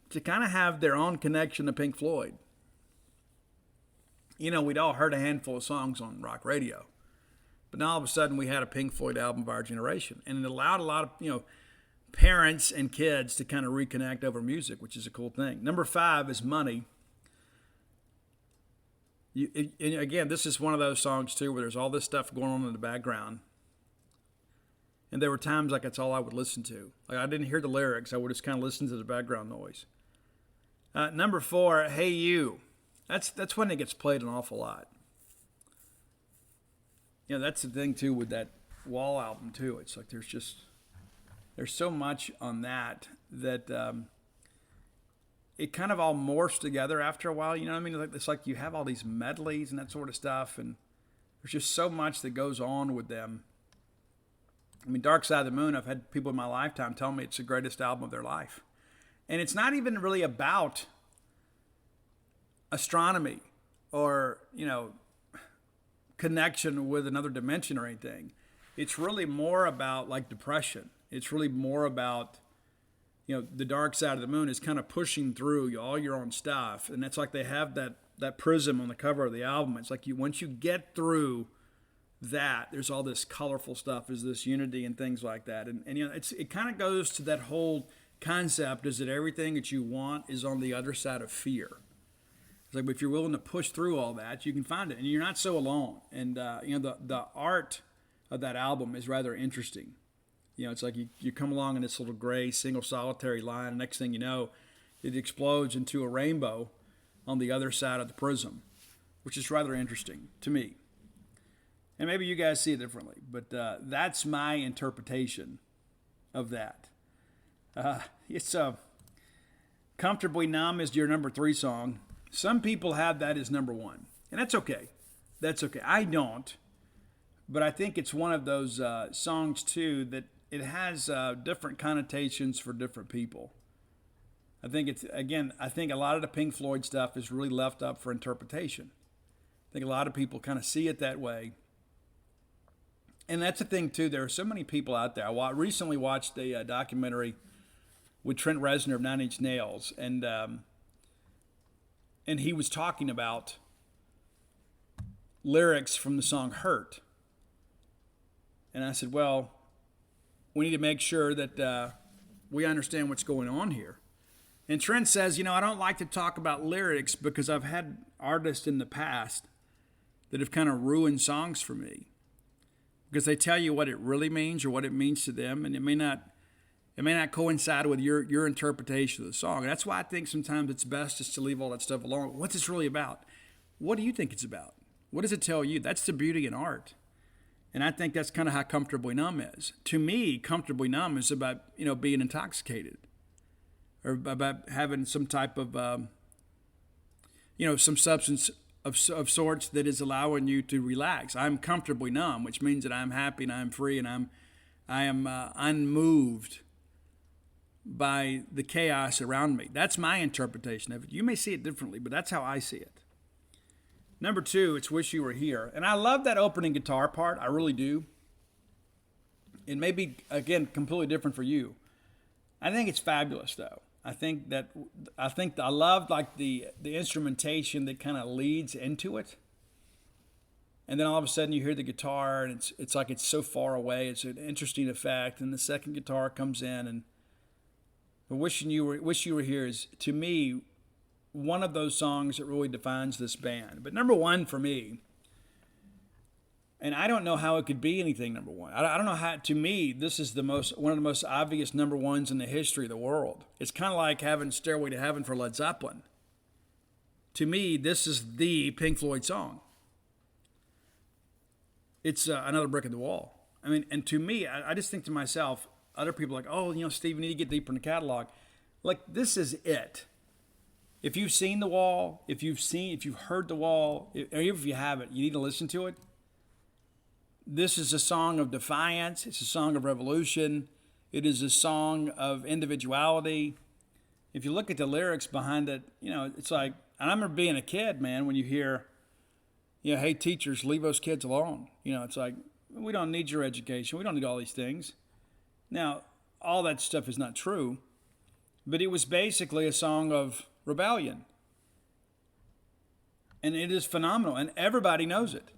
to kind of have their own connection to Pink Floyd. We'd all heard a handful of songs on rock radio. But now all of a sudden we had a Pink Floyd album of our generation. And it allowed a lot of, parents and kids to kind of reconnect over music, which is a cool thing. Number 5 is Money. And again, this is one of those songs, too, where there's all this stuff going on in the background. And there were times like that's all I would listen to. Like I didn't hear the lyrics. I would just kind of listen to the background noise. Number 4, Hey You. That's when it gets played an awful lot. That's the thing, too, with that Wall album, too. It's like there's so much on that it kind of all morphs together after a while. You know what I mean? It's like you have all these medleys and that sort of stuff, and there's just so much that goes on with them. I mean, Dark Side of the Moon, I've had people in my lifetime tell me it's the greatest album of their life. And it's not even really about astronomy or, connection with another dimension or anything. It's really more about like depression. It's really more about, the Dark Side of the Moon is kind of pushing through all your own stuff. And that's like they have that prism on the cover of the album. It's like once you get through that, there's all this colorful stuff, is this unity and things like that. And it kind of goes to that whole concept is that everything that you want is on the other side of fear. It's like if you're willing to push through all that, you can find it, and you're not so alone. And the art of that album is rather interesting. It's like you come along in this little gray single solitary line, and next thing you know, it explodes into a rainbow on the other side of the prism, which is rather interesting to me. And maybe you guys see it differently, but that's my interpretation of that. It's Comfortably Numb is your number 3 song. Some people have that as number 1, and that's okay. That's okay. I don't, but I think it's one of those songs too that it has different connotations for different people. I think a lot of the Pink Floyd stuff is really left up for interpretation. I think a lot of people kind of see it that way. And that's the thing too. There are so many people out there. I recently watched a documentary with Trent Reznor of Nine Inch Nails, and he was talking about lyrics from the song "Hurt." And I said, well, we need to make sure that we understand what's going on here. And Trent says, I don't like to talk about lyrics because I've had artists in the past that have kind of ruined songs for me, because they tell you what it really means or what it means to them, and it may not coincide with your interpretation of the song. And that's why I think sometimes it's best just to leave all that stuff alone. What's this really about? What do you think it's about? What does it tell you? That's the beauty in art. And I think that's kind of how Comfortably Numb is. To me, Comfortably Numb is about, being intoxicated, or about having some type of, some substance of sorts that is allowing you to relax. I'm comfortably numb, which means that I'm happy and I'm free and I am unmoved by the chaos around me. That's my interpretation of it. You may see it differently, but that's how I see it. Number 2, it's Wish You Were Here. And I love that opening guitar part. I really do. It may be, again, completely different for you. I think it's fabulous, though. I love like the instrumentation that kind of leads into it. And then all of a sudden you hear the guitar, and it's like it's so far away. It's an interesting effect. And the second guitar comes in, and Wish You Were Here is, to me, one of those songs that really defines this band. But number 1 for me, and I don't know how it could be anything number 1. I don't know how. To me, this is one of the most obvious number 1s in the history of the world. It's kind of like having Stairway to Heaven for Led Zeppelin. To me, this is the Pink Floyd song. It's another brick in the wall. I mean, and to me, I just think to myself, other people are like, oh, Steve, you need to get deeper in the catalog. Like, this is it. If you've seen The Wall, if you've heard The Wall, or even if you haven't, you need to listen to it. This is a song of defiance. It's a song of revolution. It is a song of individuality. If you look at the lyrics behind it, it's like, and I remember being a kid, man, when you hear, hey, teachers, leave those kids alone. It's like, we don't need your education. We don't need all these things. Now, all that stuff is not true, but it was basically a song of rebellion. And it is phenomenal, and everybody knows it.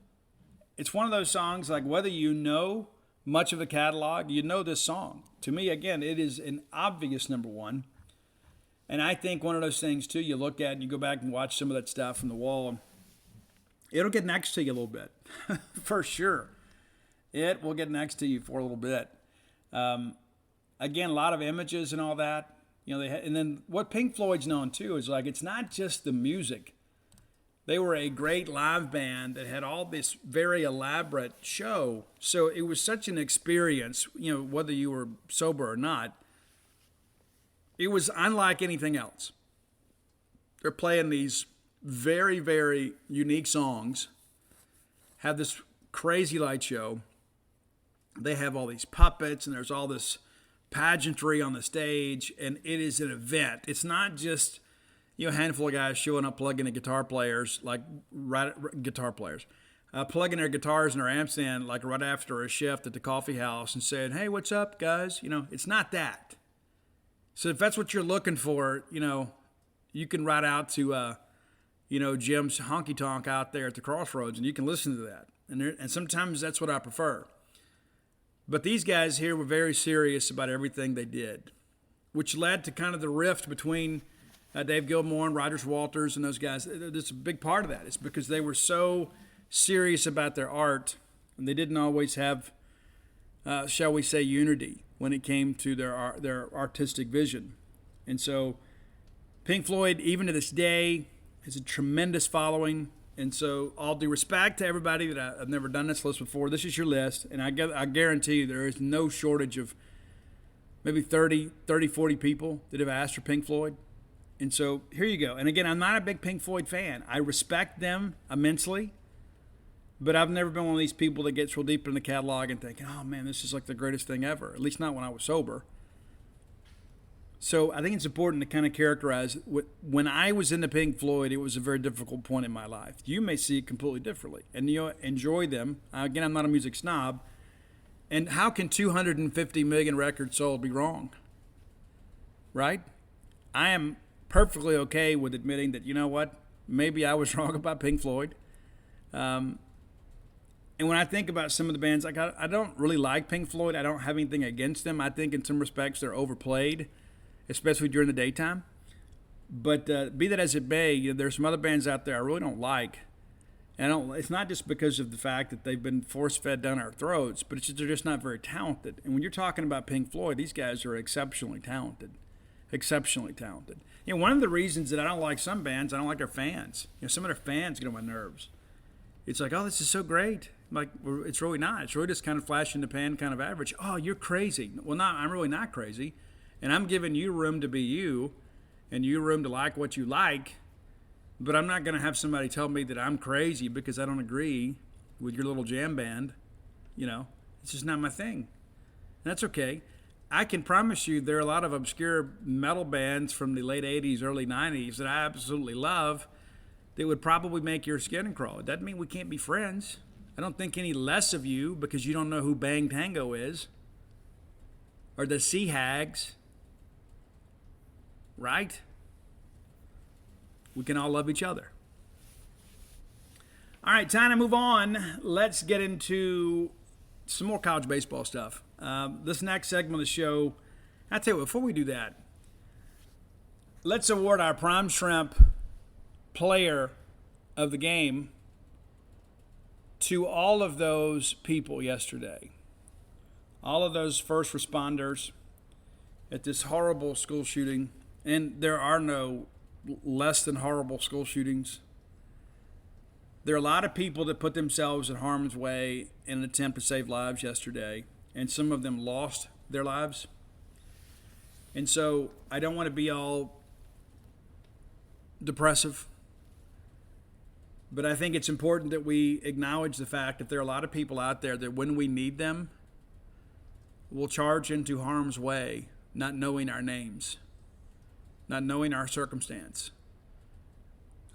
It's one of those songs, like, whether you know much of the catalog, you know this song. To me, again, it is an obvious number 1. And I think one of those things, too, you look at and you go back and watch some of that stuff from The Wall, and it'll get next to you a little bit, for sure. It will get next to you for a little bit. Again, a lot of images and all that. And then what Pink Floyd's known, too, is like, it's not just the music. They were a great live band that had all this very elaborate show. So it was such an experience, whether you were sober or not. It was unlike anything else. They're playing these very, very unique songs, have this crazy light show. They have all these puppets, and there's all this pageantry on the stage, and it is an event. It's not just a handful of guys showing up plugging in guitar players, plugging their guitars and their amps in like right after a shift at the coffee house and saying, hey, what's up, guys? It's not that. So if that's what you're looking for, you can ride out to, Jim's Honky Tonk out there at the crossroads, and you can listen to that. And sometimes that's what I prefer. But these guys here were very serious about everything they did, which led to kind of the rift between Dave Gilmour and Rogers Walters and those guys. That's a big part of that. It's because they were so serious about their art, and they didn't always have, shall we say, unity when it came to their artistic vision. And so Pink Floyd, even to this day, has a tremendous following. And so all due respect to everybody that I've never done this list before, this is your list, and I guarantee you there is no shortage of maybe 40 people that have asked for Pink Floyd. And so here you go. And again, I'm not a big Pink Floyd fan. I respect them immensely, but I've never been one of these people that gets real deep in the catalog and thinking, oh man, this is like the greatest thing ever. At least not when I was sober. So I think it's important to kind of characterize when I was into Pink Floyd, it was a very difficult point in my life. You may see it completely differently and enjoy them. Again, I'm not a music snob. And how can 250 million records sold be wrong? Right? I am perfectly okay with admitting that, you know what, maybe I was wrong about Pink Floyd. And when I think about some of the bands, like I don't really like Pink Floyd. I don't have anything against them. I think in some respects they're overplayed, especially during the daytime. But be that as it may, there's some other bands out there I really don't like. And it's not just because of the fact that they've been force-fed down our throats, but it's just, they're just not very talented. And when you're talking about Pink Floyd, these guys are exceptionally talented. Exceptionally talented. One of the reasons that I don't like some bands, I don't like their fans. Some of their fans get on my nerves. It's like, oh, this is so great. Like, it's really not. It's really just kind of flash in the pan, kind of average. Oh, you're crazy. Well, no, I'm really not crazy. And I'm giving you room to be you and you room to like what you like. But I'm not going to have somebody tell me that I'm crazy because I don't agree with your little jam band. It's just not my thing. And that's okay. I can promise you there are a lot of obscure metal bands from the late 80s, early 90s that I absolutely love that would probably make your skin crawl. It doesn't mean we can't be friends. I don't think any less of you because you don't know who Bang Tango is or the Sea Hags, right? We can all love each other. All right, time to move on. Let's get into some more college baseball stuff. This next segment of the show, I'll tell you what, before we do that, let's award our Prime Shrimp player of the game to all of those people yesterday. All of those first responders at this horrible school shooting. And there are no less than horrible school shootings. There are a lot of people that put themselves in harm's way in an attempt to save lives yesterday, and some of them lost their lives. And so I don't want to be all depressive, but I think it's important that we acknowledge the fact that there are a lot of people out there that when we need them, will charge into harm's way, not knowing our names, not knowing our circumstance.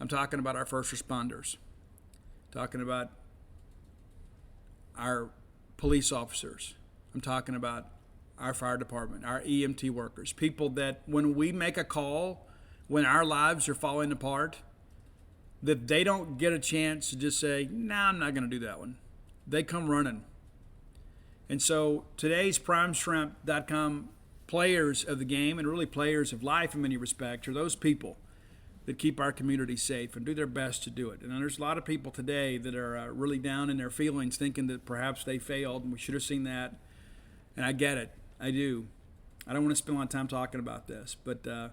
I'm talking about our first responders, talking about our police officers. I'm talking about our fire department, our EMT workers, people that when we make a call, when our lives are falling apart, that they don't get a chance to just say, nah, I'm not going to do that one. They come running. And so today's PrimeShrimp.com players of the game, and really players of life in many respects, are those people that keep our community safe and do their best to do it. And there's a lot of people today that are really down in their feelings, thinking that perhaps they failed and we should have seen that. And I get it. I do. I don't want to spend a lot of time talking about this, but a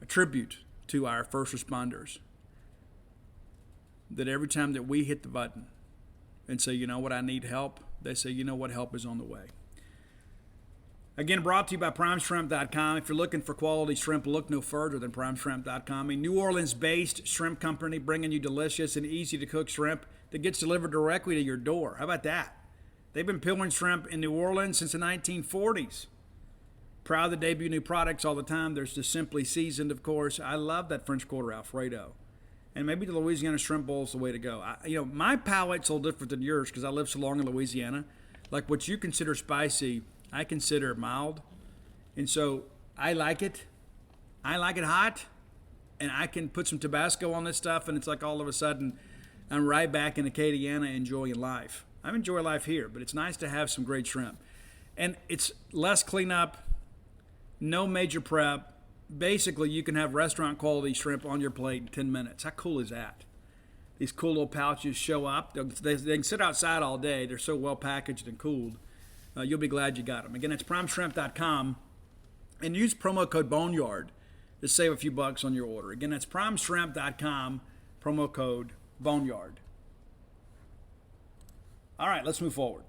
tribute to our first responders, that every time that we hit the button and say, you know what, I need help, they say, you know what, help is on the way. Again, brought to you by PrimeShrimp.com. If you're looking for quality shrimp, look no further than PrimeShrimp.com, a New Orleans-based shrimp company bringing you delicious and easy-to-cook shrimp that gets delivered directly to your door. How about that? They've been peeling shrimp in New Orleans since the 1940s. Proud to debut new products all the time. There's the Simply Seasoned, of course. I love that French Quarter Alfredo. And maybe the Louisiana shrimp bowl is the way to go. My palate's a little different than yours because I live so long in Louisiana. Like what you consider spicy, I consider mild. And so I like it. I like it hot. And I can put some Tabasco on this stuff, and it's like all of a sudden I'm right back in Acadiana enjoying life. I enjoy life here, but it's nice to have some great shrimp. And it's less cleanup, no major prep. Basically, you can have restaurant quality shrimp on your plate in 10 minutes. How cool is that? These cool little pouches show up. They can sit outside all day. They're so well packaged and cooled. You'll be glad you got them. Again, it's PrimeShrimp.com. And use promo code Boneyard to save a few bucks on your order. Again, that's PrimeShrimp.com, promo code Boneyard. All right, let's move forward.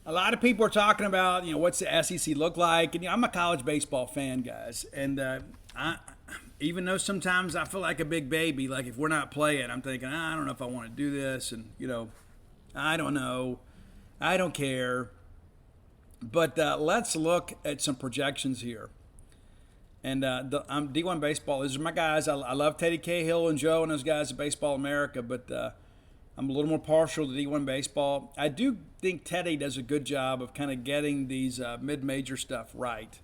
A lot of people are talking about, what's the SEC look like? And I'm a college baseball fan, guys. And even though sometimes I feel like a big baby, like if we're not playing, I'm thinking, I don't know if I want to do this. And, I don't know. I don't care. But let's look at some projections here. And I'm D1 Baseball. These are my guys. I love Teddy Cahill and Joe and those guys at Baseball America, but I'm a little more partial to D1 Baseball. I do think Teddy does a good job of kind of getting these mid-major stuff right.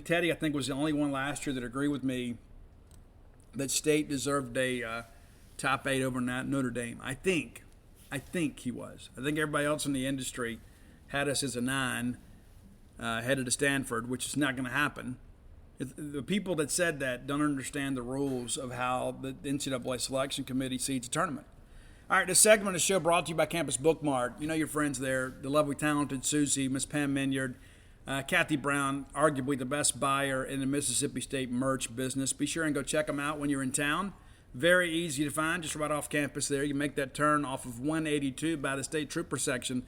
Teddy was the only one last year that agreed with me that State deserved a top 8 over Notre Dame. I think he was. I think everybody else in the industry had us as a 9 headed to Stanford, which is not going to happen. The people that said that don't understand the rules of how the NCAA selection committee seeds a tournament. All right, this segment of the show brought to you by Campus Bookmart. You know your friends there, the lovely, talented Susie, Miss Pam Minyard, Kathy Brown, arguably the best buyer in the Mississippi State merch business. Be sure and go check them out when you're in town. Very easy to find, just right off campus there. You make that turn off of 182 by the State Trooper section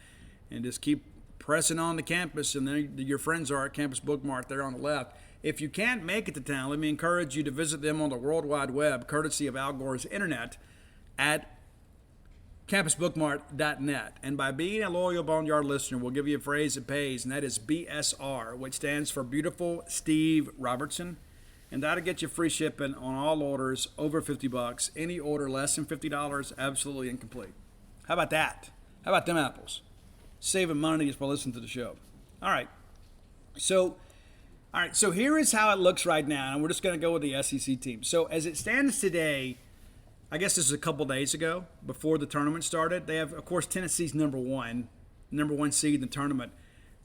and just keep pressing on the campus, and then your friends are at Campus Bookmart there on the left. If you can't make it to town, let me encourage you to visit them on the World Wide Web, courtesy of Al Gore's Internet, at campusbookmart.net. And by being a loyal Boneyard listener, we'll give you a phrase that pays, and that is BSR, which stands for Beautiful Steve Robertson. And that'll get you free shipping on all orders over $50. Any order less than $50, absolutely incomplete. How about that? How about them apples? Saving money just by listening to the show. All right. So here is how it looks right now, and we're just going to go with the SEC team. So as it stands today, I guess this is a couple days ago, before the tournament started. They have, of course, Tennessee's number one seed in the tournament.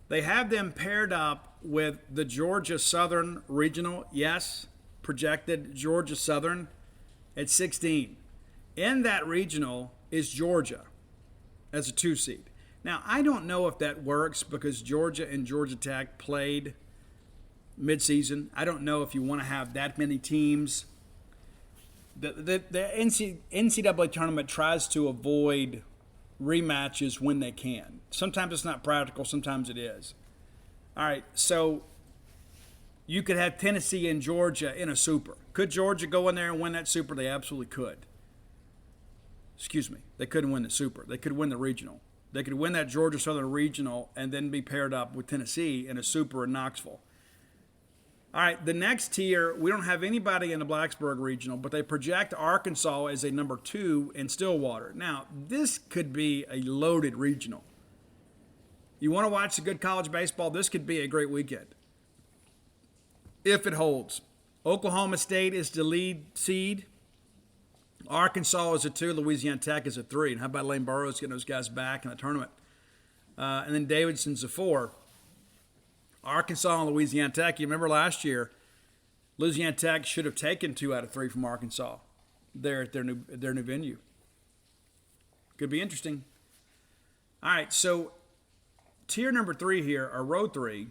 They have them paired up with the Georgia Southern Regional. Yes, projected Georgia Southern at 16. In that regional is Georgia as a 2 seed. Now, I don't know if that works because Georgia and Georgia Tech played midseason. I don't know if you want to have that many teams. The NCAA tournament tries to avoid rematches when they can. Sometimes it's not practical, sometimes it is. All right, so you could have Tennessee and Georgia in a super. Could Georgia go in there and win that super? They absolutely could. They couldn't win the super. They could win the regional. They could win that Georgia Southern Regional and then be paired up with Tennessee in a super in Knoxville. All right, the next tier, we don't have anybody in the Blacksburg Regional, but they project Arkansas as a number 2 in Stillwater. Now, this could be a loaded regional. You want to watch the good college baseball? This could be a great weekend if it holds. Oklahoma State is the lead seed. Arkansas is a 2. Louisiana Tech is a 3. And how about Lane Burroughs getting those guys back in the tournament? And then Davidson's a 4. Arkansas and Louisiana Tech, you remember last year, Louisiana Tech should have taken 2 out of 3 from Arkansas there at their new venue. Could be interesting. All right, so tier number 3 here, or row 3,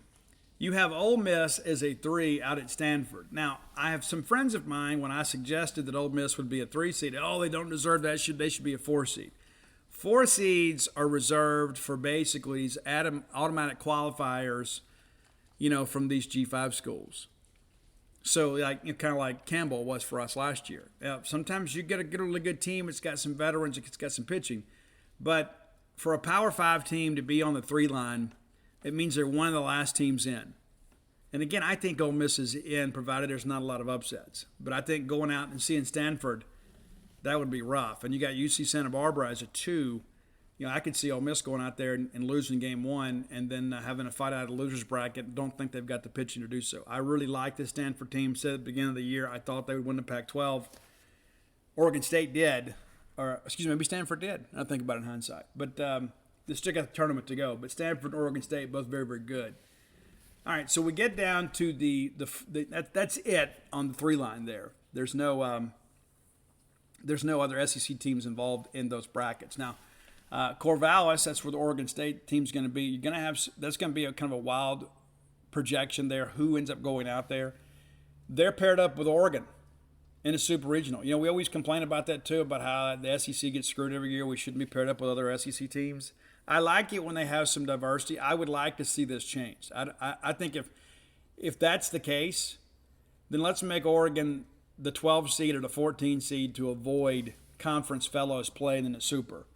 you have Ole Miss as a 3 out at Stanford. Now, I have some friends of mine, when I suggested that Ole Miss would be a 3 seed, they don't deserve that, they should be a 4 seed. 4 seeds are reserved for basically these automatic qualifiers, from these G5 schools. So, kind of like Campbell was for us last year. Sometimes you get a really good team. It's got some veterans. It's got some pitching. But for a Power 5 team to be on the 3 line, it means they're one of the last teams in. And again, I think Ole Miss is in, provided there's not a lot of upsets. But I think going out and seeing Stanford, that would be rough. And you got UC Santa Barbara as a 2. I could see Ole Miss going out there and losing game 1 and then having a fight out of the loser's bracket. Don't think they've got the pitching to do so. I really like this Stanford team. Said at the beginning of the year, I thought they would win the Pac-12. Oregon State did. Maybe Stanford did. I think about it in hindsight. But they still got the tournament to go. But Stanford and Oregon State, both very, very good. All right, so we get down to that's it on the 3 line there. There's no other SEC teams involved in those brackets. Now, Corvallis, that's where the Oregon State team's going to be. That's going to be a kind of a wild projection there. Who ends up going out there? They're paired up with Oregon. in a super regional. You know, we always complain about that too, about how the SEC gets screwed every year. We shouldn't be paired up with other SEC teams. I like it when they have some diversity. I would like to see this changed. I think if that's the case, then let's make Oregon the 12 seed or the 14 seed to avoid conference fellows playing in the super.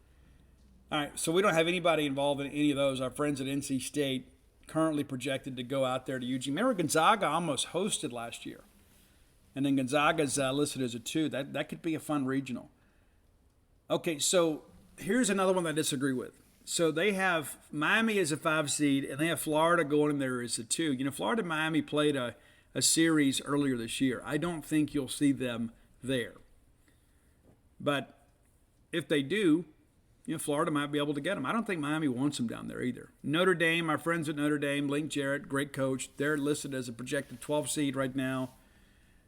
All right, so we don't have anybody involved in any of those. Our friends at NC State currently projected to go out there to Eugene. Remember, Gonzaga almost hosted last year. And then Gonzaga's listed as a 2. That could be a fun regional. Okay, so here's another one that I disagree with. So they have Miami as a 5 seed, and they have Florida going in there as a 2. You know, Florida and Miami played a series earlier this year. I don't think you'll see them there. But if they do, you know, Florida might be able to get them. I don't think Miami wants them down there either. Notre Dame, our friends at Notre Dame, Link Jarrett, great coach. They're listed as a projected 12 seed right now.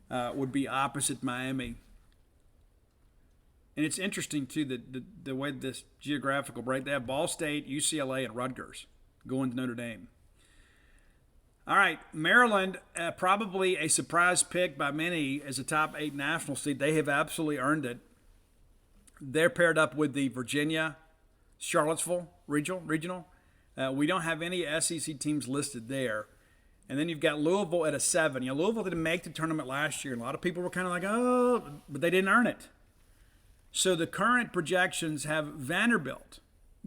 Would be opposite Miami. And it's interesting, too, the way this geographical break. They have Ball State, UCLA, and Rutgers going to Notre Dame. All right, Maryland, probably a surprise pick by many as a top 8 national seed. They have absolutely earned it. They're paired up with the Virginia, Charlottesville regional. We don't have any SEC teams listed there. And then you've got Louisville at a 7. You know, Louisville didn't make the tournament last year, and a lot of people were kind of like, oh, but they didn't earn it. So the current projections have Vanderbilt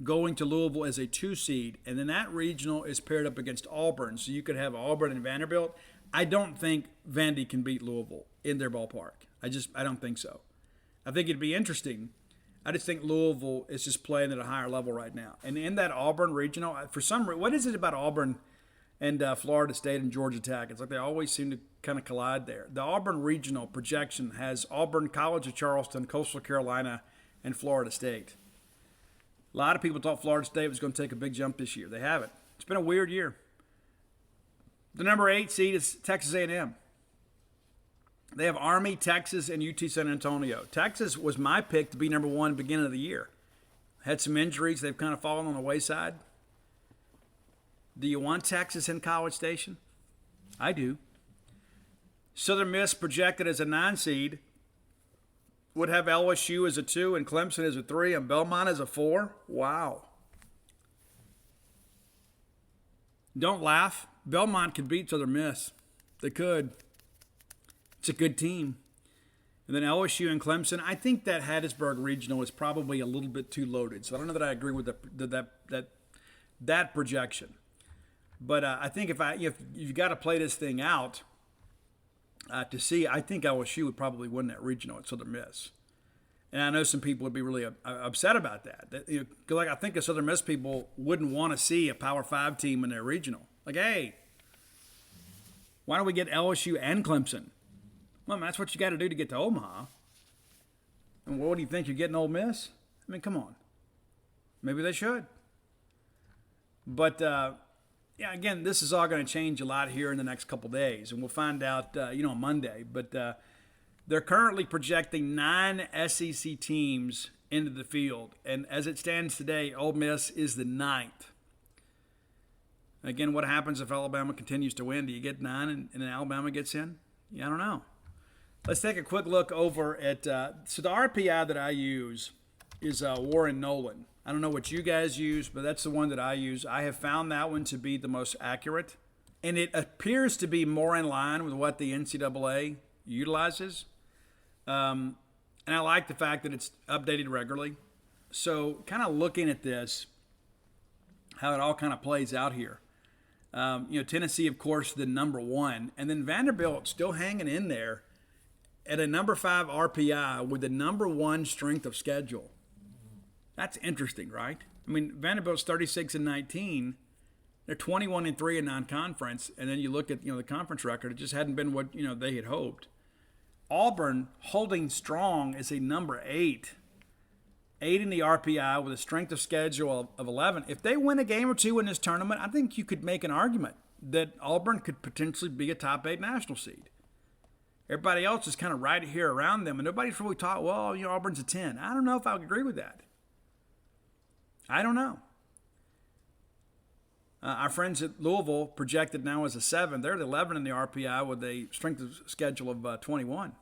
going to Louisville as a 2 seed, and then that regional is paired up against Auburn. So you could have Auburn and Vanderbilt. I don't think Vandy can beat Louisville in their ballpark. I don't think so. I think it'd be interesting. I just think Louisville is just playing at a higher level right now. And in that Auburn regional, for some reason, what is it about Auburn and Florida State and Georgia Tech? It's like they always seem to kind of collide there. The Auburn regional projection has Auburn, College of Charleston, Coastal Carolina, and Florida State. A lot of people thought Florida State was going to take a big jump this year. They haven't. It's been a weird year. The number 8 seed is Texas A&M. They have Army, Texas, and UT San Antonio. Texas was my pick to be number 1 beginning of the year. Had some injuries. They've kind of fallen on the wayside. Do you want Texas in College Station? I do. Southern Miss projected as a 9 seed would have LSU as a 2 and Clemson as a 3 and Belmont as a 4. Wow. Don't laugh. Belmont could beat Southern Miss. They could. It's a good team. And then LSU and Clemson. I think that Hattiesburg regional is probably a little bit too loaded. So I don't know that I agree with that projection. But I think if you've got to play this thing out to see, I think LSU would probably win that regional at Southern Miss. And I know some people would be really upset about that. Like I think the Southern Miss people wouldn't want to see a Power 5 team in their regional. Like, hey, why don't we get LSU and Clemson? Well, that's what you got to do to get to Omaha. And what do you think? You're getting Ole Miss? I mean, come on. Maybe they should. But yeah, again, this is all going to change a lot here in the next couple days, and we'll find out, on Monday. But they're currently projecting 9 SEC teams into the field, and as it stands today, Ole Miss is the 9th. Again, what happens if Alabama continues to win? Do you get 9 and then Alabama gets in? Yeah, I don't know. Let's take a quick look over at so the RPI that I use is Warren Nolan. I don't know what you guys use, but that's the one that I use. I have found that one to be the most accurate, and it appears to be more in line with what the NCAA utilizes. And I like the fact that it's updated regularly. So kind of looking at this, how it all kind of plays out here. Tennessee, of course, the number 1, and then Vanderbilt still hanging in there at a number 5 RPI with the number 1 strength of schedule. That's interesting, right? I mean, Vanderbilt's 36-19. They're 21-3 in non-conference, and then you look at the conference record. It just hadn't been what they had hoped. Auburn holding strong as a number 8. 8 in the RPI with a strength of schedule of 11. If they win a game or 2 in this tournament, I think you could make an argument that Auburn could potentially be a top 8 national seed. Everybody else is kind of right here around them, and nobody's really taught, Auburn's a 10. I don't know if I would agree with that. I don't know. Our friends at Louisville projected now as a 7. They're at 11 in the RPI with a strength of schedule of 21.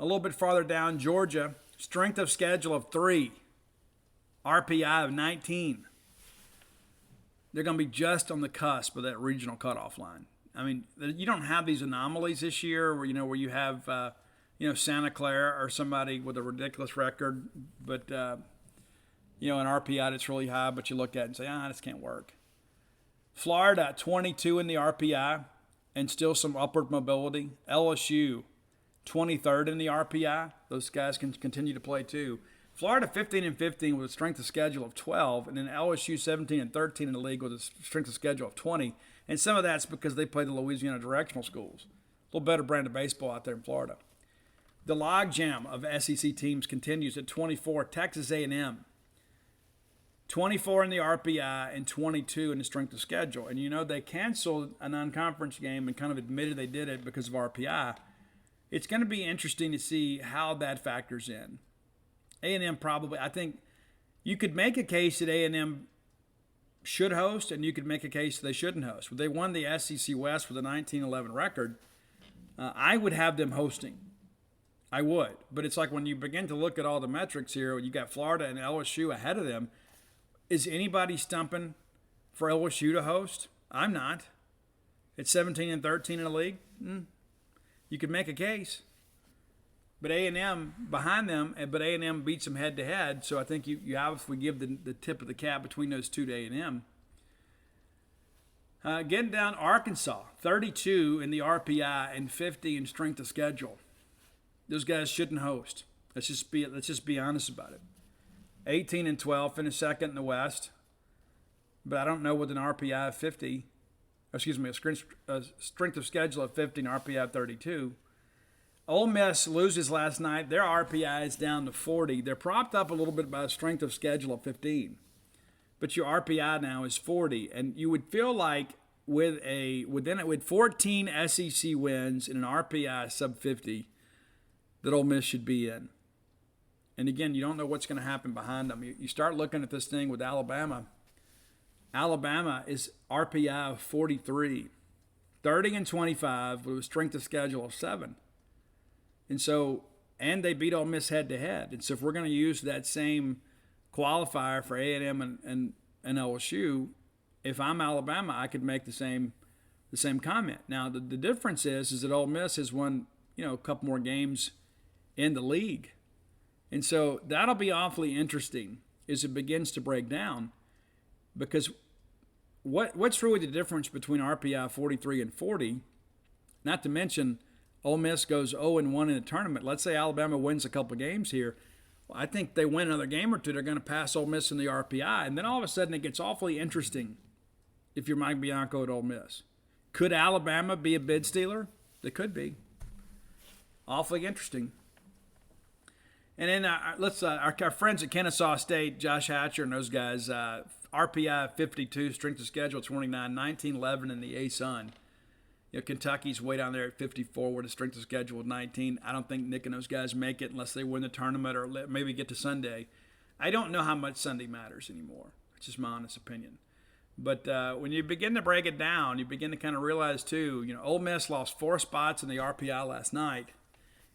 A little bit farther down, Georgia, strength of schedule of 3, RPI of 19. They're going to be just on the cusp of that regional cutoff line. I mean, you don't have these anomalies this year where you have, Santa Clara or somebody with a ridiculous record, but, an RPI that's really high, but you look at it and say, this can't work. Florida, 22 in the RPI and still some upward mobility. LSU, 23rd in the RPI. Those guys can continue to play too. Florida 15-15 with a strength of schedule of 12, and then LSU 17-13 in the league with a strength of schedule of 20. And some of that's because they play the Louisiana directional schools. A little better brand of baseball out there in Florida. The logjam of SEC teams continues at 24. Texas A&M, 24 in the RPI and 22 in the strength of schedule. And they canceled a non-conference game and kind of admitted they did it because of RPI. It's going to be interesting to see how that factors in. A&M probably, I think you could make a case that A&M should host, and you could make a case that they shouldn't host. But they won the SEC West with a 19-11 record. I would have them hosting. I would. But it's like when you begin to look at all the metrics here, you got Florida and LSU ahead of them. Is anybody stumping for LSU to host? I'm not. It's 17-13 in the league. You could make a case. But A&M behind them, but A&M beats them head-to-head, so I think you obviously give the tip of the cap between those two to A&M. Getting down, Arkansas, 32 in the RPI and 50 in strength of schedule. Those guys shouldn't host. Let's just be honest about it. 18-12, finished second in the West, but I don't know with an RPI of 50. A strength of schedule of 50 and RPI of 32. Ole Miss loses last night. Their RPI is down to 40. They're propped up a little bit by a strength of schedule of 15. But your RPI now is 40. And you would feel like with 14 SEC wins and an RPI sub 50 that Ole Miss should be in. And again, you don't know what's going to happen behind them. You start looking at this thing with Alabama. Alabama is RPI of 43. 30-25 with a strength of schedule of 7. And they beat Ole Miss head-to-head. And so if we're going to use that same qualifier for A&M and LSU, if I'm Alabama, I could make the same comment. Now, the difference is that Ole Miss has won, a couple more games in the league. And so that'll be awfully interesting as it begins to break down, because what's really the difference between RPI 43 and 40, not to mention Ole Miss goes 0-1 in the tournament. Let's say Alabama wins a couple games here. Well, I think they win another game or two, they're going to pass Ole Miss in the RPI. And then all of a sudden it gets awfully interesting if you're Mike Bianco at Ole Miss. Could Alabama be a bid stealer? They could be. Awfully interesting. And then our friends at Kennesaw State, Josh Hatcher and those guys, RPI 52, strength of schedule 29, 19-11 in the A-Sun. Kentucky's way down there at 54 with a strength of schedule of 19. I don't think Nick and those guys make it unless they win the tournament or maybe get to Sunday. I don't know how much Sunday matters anymore. It's just my honest opinion. But when you begin to break it down, you begin to kind of realize, too, Ole Miss lost 4 spots in the RPI last night,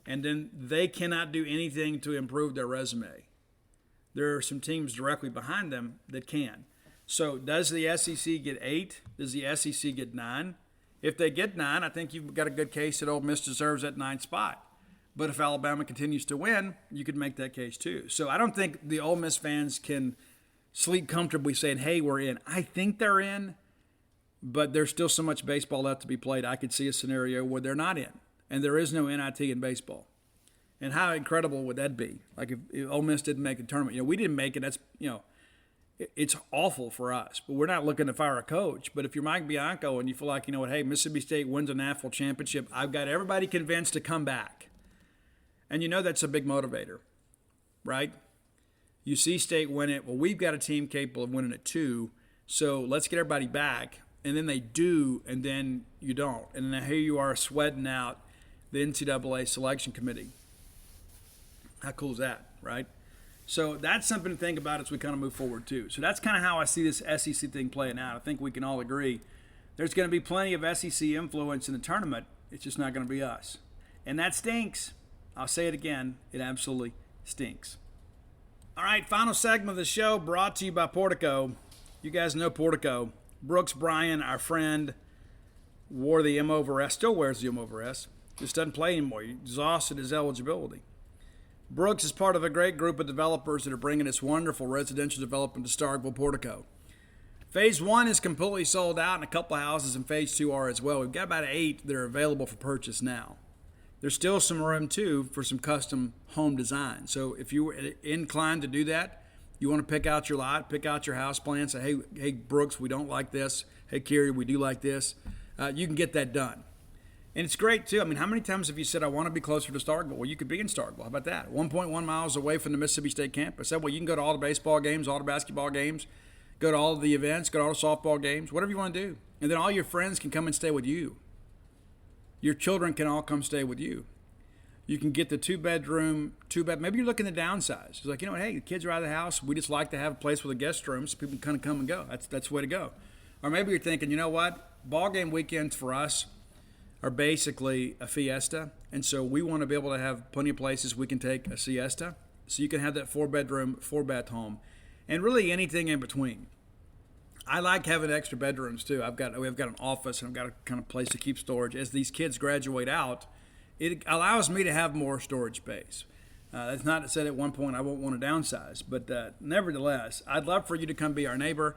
and then they cannot do anything to improve their resume. There are some teams directly behind them that can. So does the SEC get 8? Does the SEC get 9? If they get 9, I think you've got a good case that Ole Miss deserves that 9th spot. But if Alabama continues to win, you could make that case too. So I don't think the Ole Miss fans can sleep comfortably saying, hey, we're in. I think they're in, but there's still so much baseball left to be played. I could see a scenario where they're not in, and there is no NIT in baseball. And how incredible would that be? Like if Ole Miss didn't make the tournament. We didn't make it. That's, it's awful for us. But we're not looking to fire a coach. But if you're Mike Bianco and you feel like, hey, Mississippi State wins a national championship, I've got everybody convinced to come back. And that's a big motivator, right? You see State win it. Well, we've got a team capable of winning it too. So let's get everybody back. And then they do, and then you don't. And then here you are sweating out the NCAA selection committee. How cool is that, right? So that's something to think about as we kind of move forward too. So that's kind of how I see this SEC thing playing out. I think we can all agree there's going to be plenty of SEC influence in the tournament. It's just not going to be us. And that stinks. I'll say it again, it absolutely stinks. All right, final segment of the show brought to you by Portico. You guys know Portico. Brooks Bryan, our friend, wore the M over S, still wears the M over S, just doesn't play anymore. He exhausted his eligibility. Brooks is part of a great group of developers that are bringing this wonderful residential development to Starkville, Portico. Phase 1 is completely sold out, and a couple of houses in Phase 2 are as well. We've got about 8 that are available for purchase now. There's still some room, too, for some custom home design. So if you're inclined to do that, you want to pick out your lot, pick out your house plan, say, hey, Brooks, we don't like this. Hey, Kerry, we do like this. You can get that done. And it's great, too. I mean, how many times have you said, I want to be closer to Starkville? Well, you could be in Starkville. How about that? 1.1 miles away from the Mississippi State campus. That way you can go to all the baseball games, all the basketball games, go to all of the events, go to all the softball games, whatever you want to do. And then all your friends can come and stay with you. Your children can all come stay with you. You can get the two-bedroom, maybe you're looking to downsize. It's like, you know what, hey, the kids are out of the house. We just like to have a place with a guest room so people can kind of come and go. That's the way to go. Or maybe you're thinking, you know what, ball game weekends for us are basically a fiesta, and so we want to be able to have plenty of places we can take a siesta, so you can have that 4-bedroom, 4-bath home, and really anything in between. I like having extra bedrooms too. We've got an office, and I've got a kind of place to keep storage. As these kids graduate out, it allows me to have more storage space. That's not to say at one point I won't want to downsize, but nevertheless, I'd love for you to come be our neighbor.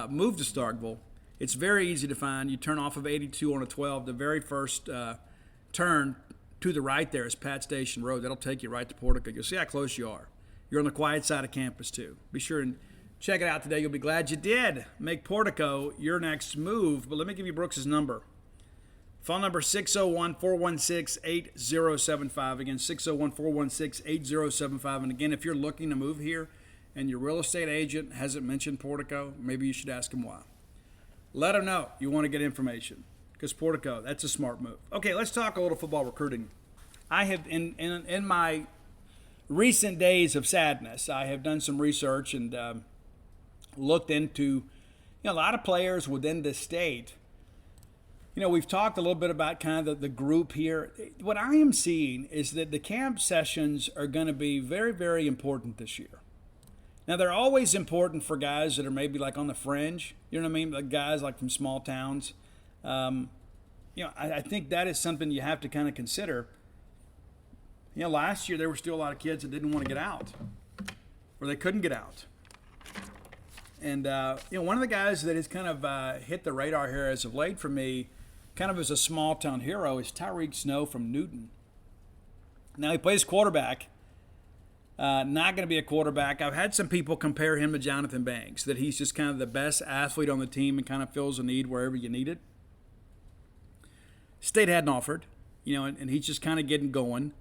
Move to Starkville. It's very easy to find. You turn off of 82 on a 12. The very first turn to the right there is Pat Station Road. That'll take you right to Portico. You'll see how close you are. You're on the quiet side of campus, too. Be sure and check it out today. You'll be glad you did. Make Portico your next move. But let me give you Brooks's number. Phone number 601-416-8075. Again, 601-416-8075. And again, if you're looking to move here and your real estate agent hasn't mentioned Portico, maybe you should ask him why. Let them know you want to get information, because Portico, that's a smart move. Okay, let's talk a little football recruiting. I have, in my recent days of sadness, I have done some research and looked into a lot of players within the state. We've talked a little bit about kind of the group here. What I am seeing is that the camp sessions are going to be very, very important this year. Now, they're always important for guys that are maybe like on the fringe, you know what I mean? Like guys like from small towns. I think that is something you have to kind of consider. Last year there were still a lot of kids that didn't want to get out, or they couldn't get out. And, one of the guys that has kind of hit the radar here as of late for me, kind of as a small town hero, is Tyreek Snow from Newton. Now, he plays quarterback. Not going to be a quarterback. I've had some people compare him to Jonathan Banks, that he's just kind of the best athlete on the team and kind of fills a need wherever you need it. State hadn't offered, and he's just kind of getting going.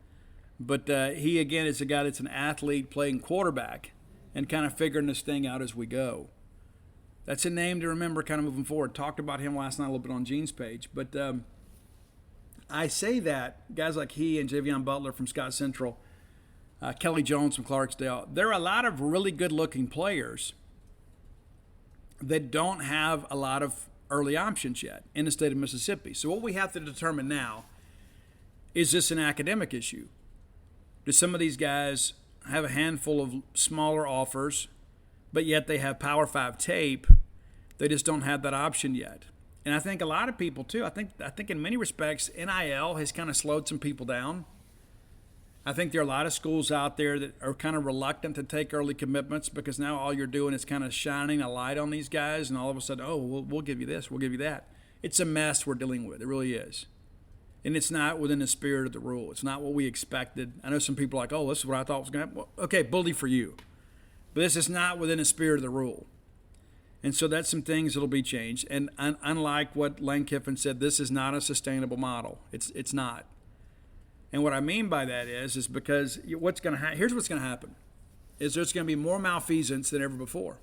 But he, again, is a guy that's an athlete playing quarterback and kind of figuring this thing out as we go. That's a name to remember kind of moving forward. Talked about him last night a little bit on Gene's page. But I say that, guys like he and Javion Butler from Scott Central, Kelly Jones from Clarksdale, there are a lot of really good-looking players that don't have a lot of early options yet in the state of Mississippi. So what we have to determine now, is this an academic issue? Do some of these guys have a handful of smaller offers, but yet they have Power 5 tape? They just don't have that option yet. And I think a lot of people, too, I think in many respects, NIL has kind of slowed some people down. I think there are a lot of schools out there that are kind of reluctant to take early commitments, because now all you're doing is kind of shining a light on these guys, and all of a sudden, we'll give you this, we'll give you that. It's a mess we're dealing with. It really is. And it's not within the spirit of the rule. It's not what we expected. I know some people are like, this is what I thought was going to happen. Well, okay, bully for you. But this is not within the spirit of the rule. And so that's some things that will be changed. And unlike what Lane Kiffin said, this is not a sustainable model. It's not. And what I mean by that is because here's what's going to happen, is there's going to be more malfeasance than ever before,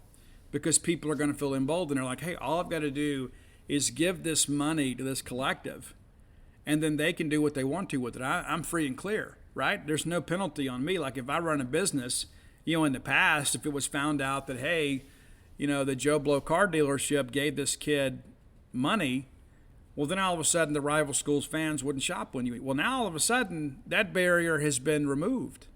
because people are going to feel emboldened. They're like, hey, all I've got to do is give this money to this collective, and then they can do what they want to with it. I'm free and clear, right? There's no penalty on me. Like if I run a business, in the past, if it was found out that, hey, the Joe Blow car dealership gave this kid money, Well, then all of a sudden the rival school's fans wouldn't shop when you eat. Well, now all of a sudden that barrier has been removed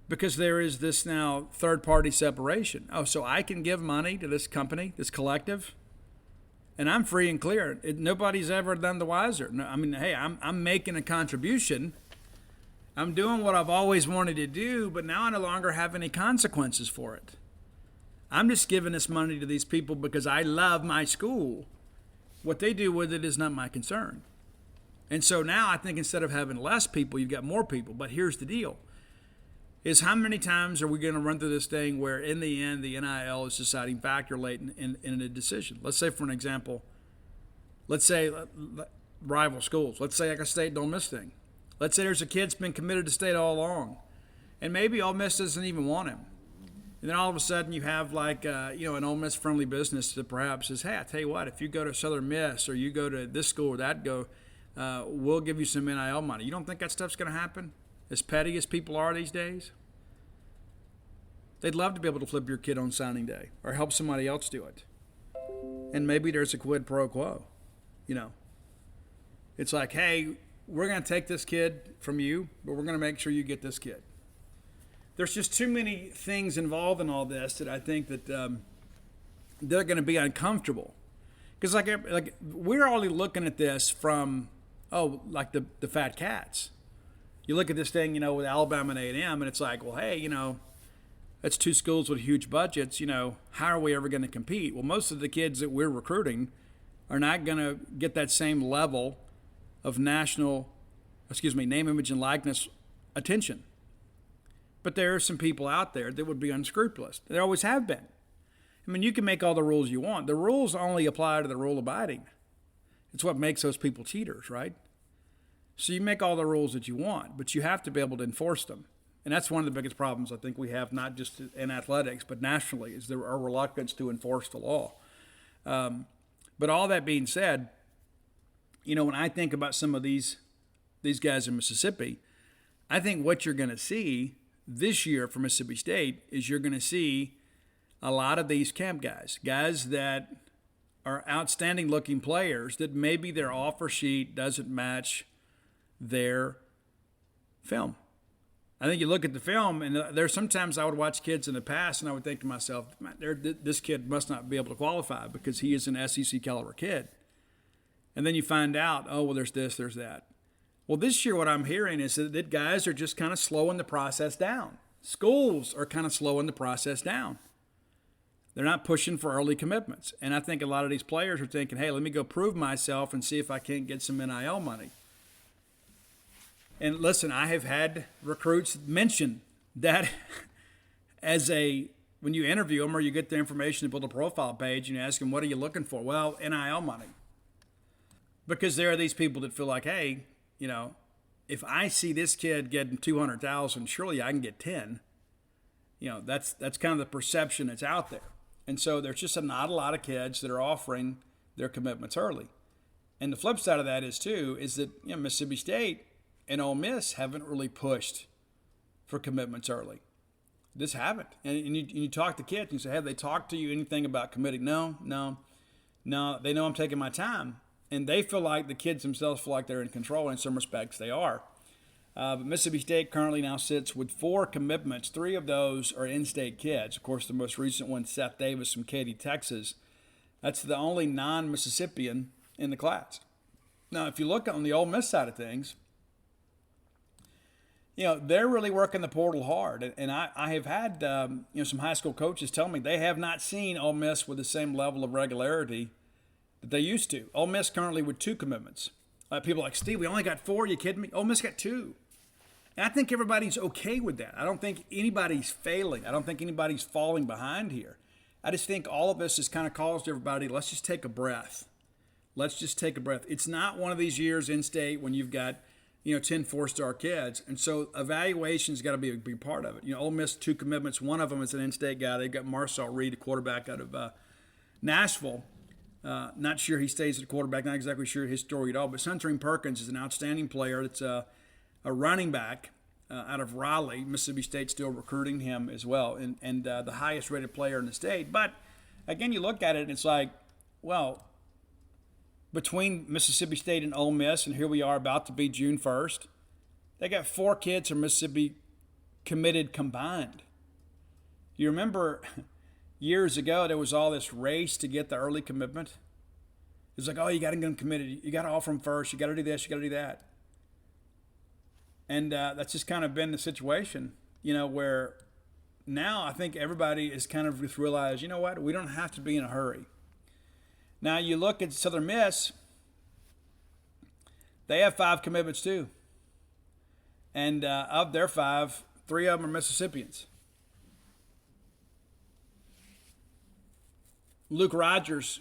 because there is this now third-party separation. Oh, so I can give money to this company, this collective, and I'm free and clear. Nobody's ever done the wiser. No, I mean, hey, I'm making a contribution. I'm doing what I've always wanted to do, but now I no longer have any consequences for it. I'm just giving this money to these people because I love my school. What they do with it is not my concern. And so now I think instead of having less people, you've got more people. But here's the deal, is how many times are we going to run through this thing where in the end the NIL is deciding factor late in a decision? Let's say, for an example, let's say rival schools. Let's say like a State and Ole Miss thing. Let's say there's a kid that's been committed to State all along, and maybe Ole Miss doesn't even want him. And then all of a sudden you have like, an Ole Miss friendly business that perhaps says, hey, I tell you what, if you go to Southern Miss or you go to this school or that we'll give you some NIL money. You don't think that stuff's going to happen? As petty as people are these days? They'd love to be able to flip your kid on signing day or help somebody else do it. And maybe there's a quid pro quo, It's like, hey, we're going to take this kid from you, but we're going to make sure you get this kid. There's just too many things involved in all this that I think that they're going to be uncomfortable. Because like we're only looking at this from, like the fat cats. You look at this thing, with Alabama and A&M, and it's like, well, hey, that's two schools with huge budgets. How are we ever going to compete? Well, most of the kids that we're recruiting are not going to get that same level of name, image, and likeness attention. But there are some people out there that would be unscrupulous. There always have been. I mean, you can make all the rules you want. The rules only apply to the rule abiding. It's what makes those people cheaters, right? So you make all the rules that you want, but you have to be able to enforce them. And that's one of the biggest problems I think we have, not just in athletics, but nationally, is there are reluctance to enforce the law. But all that being said, when I think about some of these guys in Mississippi, I think what you're going to see this year for Mississippi State is you're going to see a lot of these camp guys that are outstanding looking players that maybe their offer sheet doesn't match their film. I think you look at the film, and there's sometimes I would watch kids in the past, and I would think to myself, this kid must not be able to qualify because he is an SEC caliber kid. And then you find out, there's this, there's that. Well, this year what I'm hearing is that guys are just kind of slowing the process down. Schools are kind of slowing the process down. They're not pushing for early commitments. And I think a lot of these players are thinking, hey, let me go prove myself and see if I can't get some NIL money. And listen, I have had recruits mention that when you interview them or you get their information to build a profile page and you ask them, what are you looking for? Well, NIL money. Because there are these people that feel like, hey, if I see this kid getting $200,000, surely I can get 10. That's kind of the perception that's out there. And so there's just not a lot of kids that are offering their commitments early. And the flip side of that is that Mississippi State and Ole Miss haven't really pushed for commitments early. Just haven't. And you talk to kids and you say, have they talked to you anything about committing? No. They know I'm taking my time. And they feel like the kids themselves feel like they're in control. And in some respects, they are. But Mississippi State currently now sits with 4 commitments. 3 of those are in-state kids. Of course, the most recent one, Seth Davis from Katy, Texas. That's the only non-Mississippian in the class. Now, if you look on the Ole Miss side of things, they're really working the portal hard. And I have had some high school coaches tell me they have not seen Ole Miss with the same level of regularity that they used to. Ole Miss currently with 2 commitments. People are like, Steve, we only got 4. You kidding me? Ole Miss got 2. And I think everybody's okay with that. I don't think anybody's failing. I don't think anybody's falling behind here. I just think all of this has kind of caused everybody, let's just take a breath. Let's just take a breath. It's not one of these years in state when you've got 10 4-star kids. And so evaluation's got to be a big part of it. Ole Miss 2 commitments. One of them is an in-state guy. They've got Marcel Reed, a quarterback out of Nashville. Not sure he stays at quarterback, not exactly sure his story at all, but Sunstream Perkins is an outstanding player. It's a running back out of Raleigh. Mississippi State still recruiting him as well, and the highest rated player in the state. But again, you look at it and it's like, well, between Mississippi State and Ole Miss, and here we are about to be June 1st, they got 4 kids from Mississippi committed combined. You remember years ago there was all this race to get the early commitment? It's like, oh, you got to get them committed. You got to offer them first. You got to do this. You got to do that. And that's just kind of been the situation, where now I think everybody is kind of just realized, you know what, we don't have to be in a hurry. Now you look at Southern Miss, they have 5 commitments too. And of their 5, 3 of them are Mississippians. Will Rogers'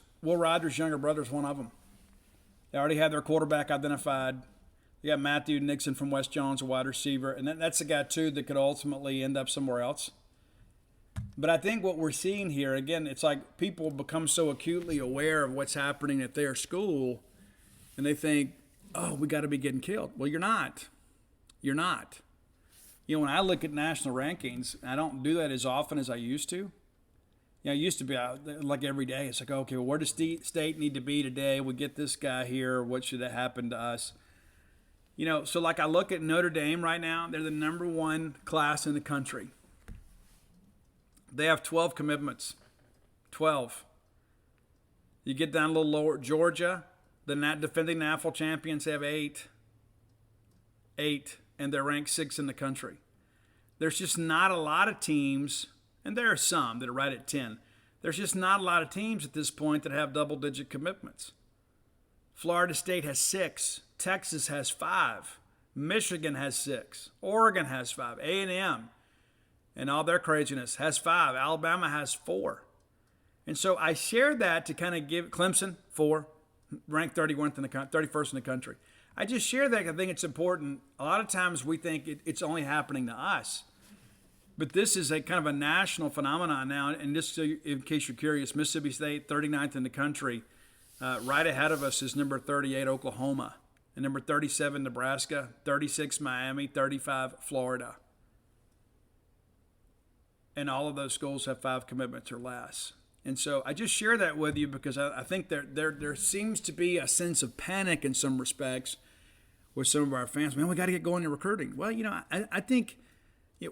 younger brother, is one of them. They already have their quarterback identified. You got Matthew Nixon from West Jones, a wide receiver, and that's a guy too that could ultimately end up somewhere else. But I think what we're seeing here, again, it's like people become so acutely aware of what's happening at their school, and they think, oh, we got to be getting killed. Well, you're not. You're not. When I look at national rankings, I don't do that as often as I used to. I used to be like every day. It's like, okay, well, where does state need to be today? We get this guy here. What should have happened to us? So like I look at Notre Dame right now. They're the number 1 class in the country. They have 12 commitments. 12. You get down a little lower. Georgia, the defending NAFL champions, have 8. 8, and they're ranked 6 in the country. There's just not a lot of teams. And there are some that are right at 10. There's just not a lot of teams at this point that have double-digit commitments. Florida State has 6. Texas has 5. Michigan has 6. Oregon has 5. A&M, and all their craziness, has 5. Alabama has 4. And so I share that to kind of give Clemson 4, ranked 31st in the country. I just share that because I think it's important. A lot of times we think it's only happening to us. But this is a kind of a national phenomenon now. And just in case you're curious, Mississippi State, 39th in the country. Right ahead of us is number 38, Oklahoma. And number 37, Nebraska. 36, Miami. 35, Florida. And all of those schools have 5 commitments or less. And so I just share that with you because I think there seems to be a sense of panic in some respects with some of our fans. Man, we got to get going in recruiting. Well, I think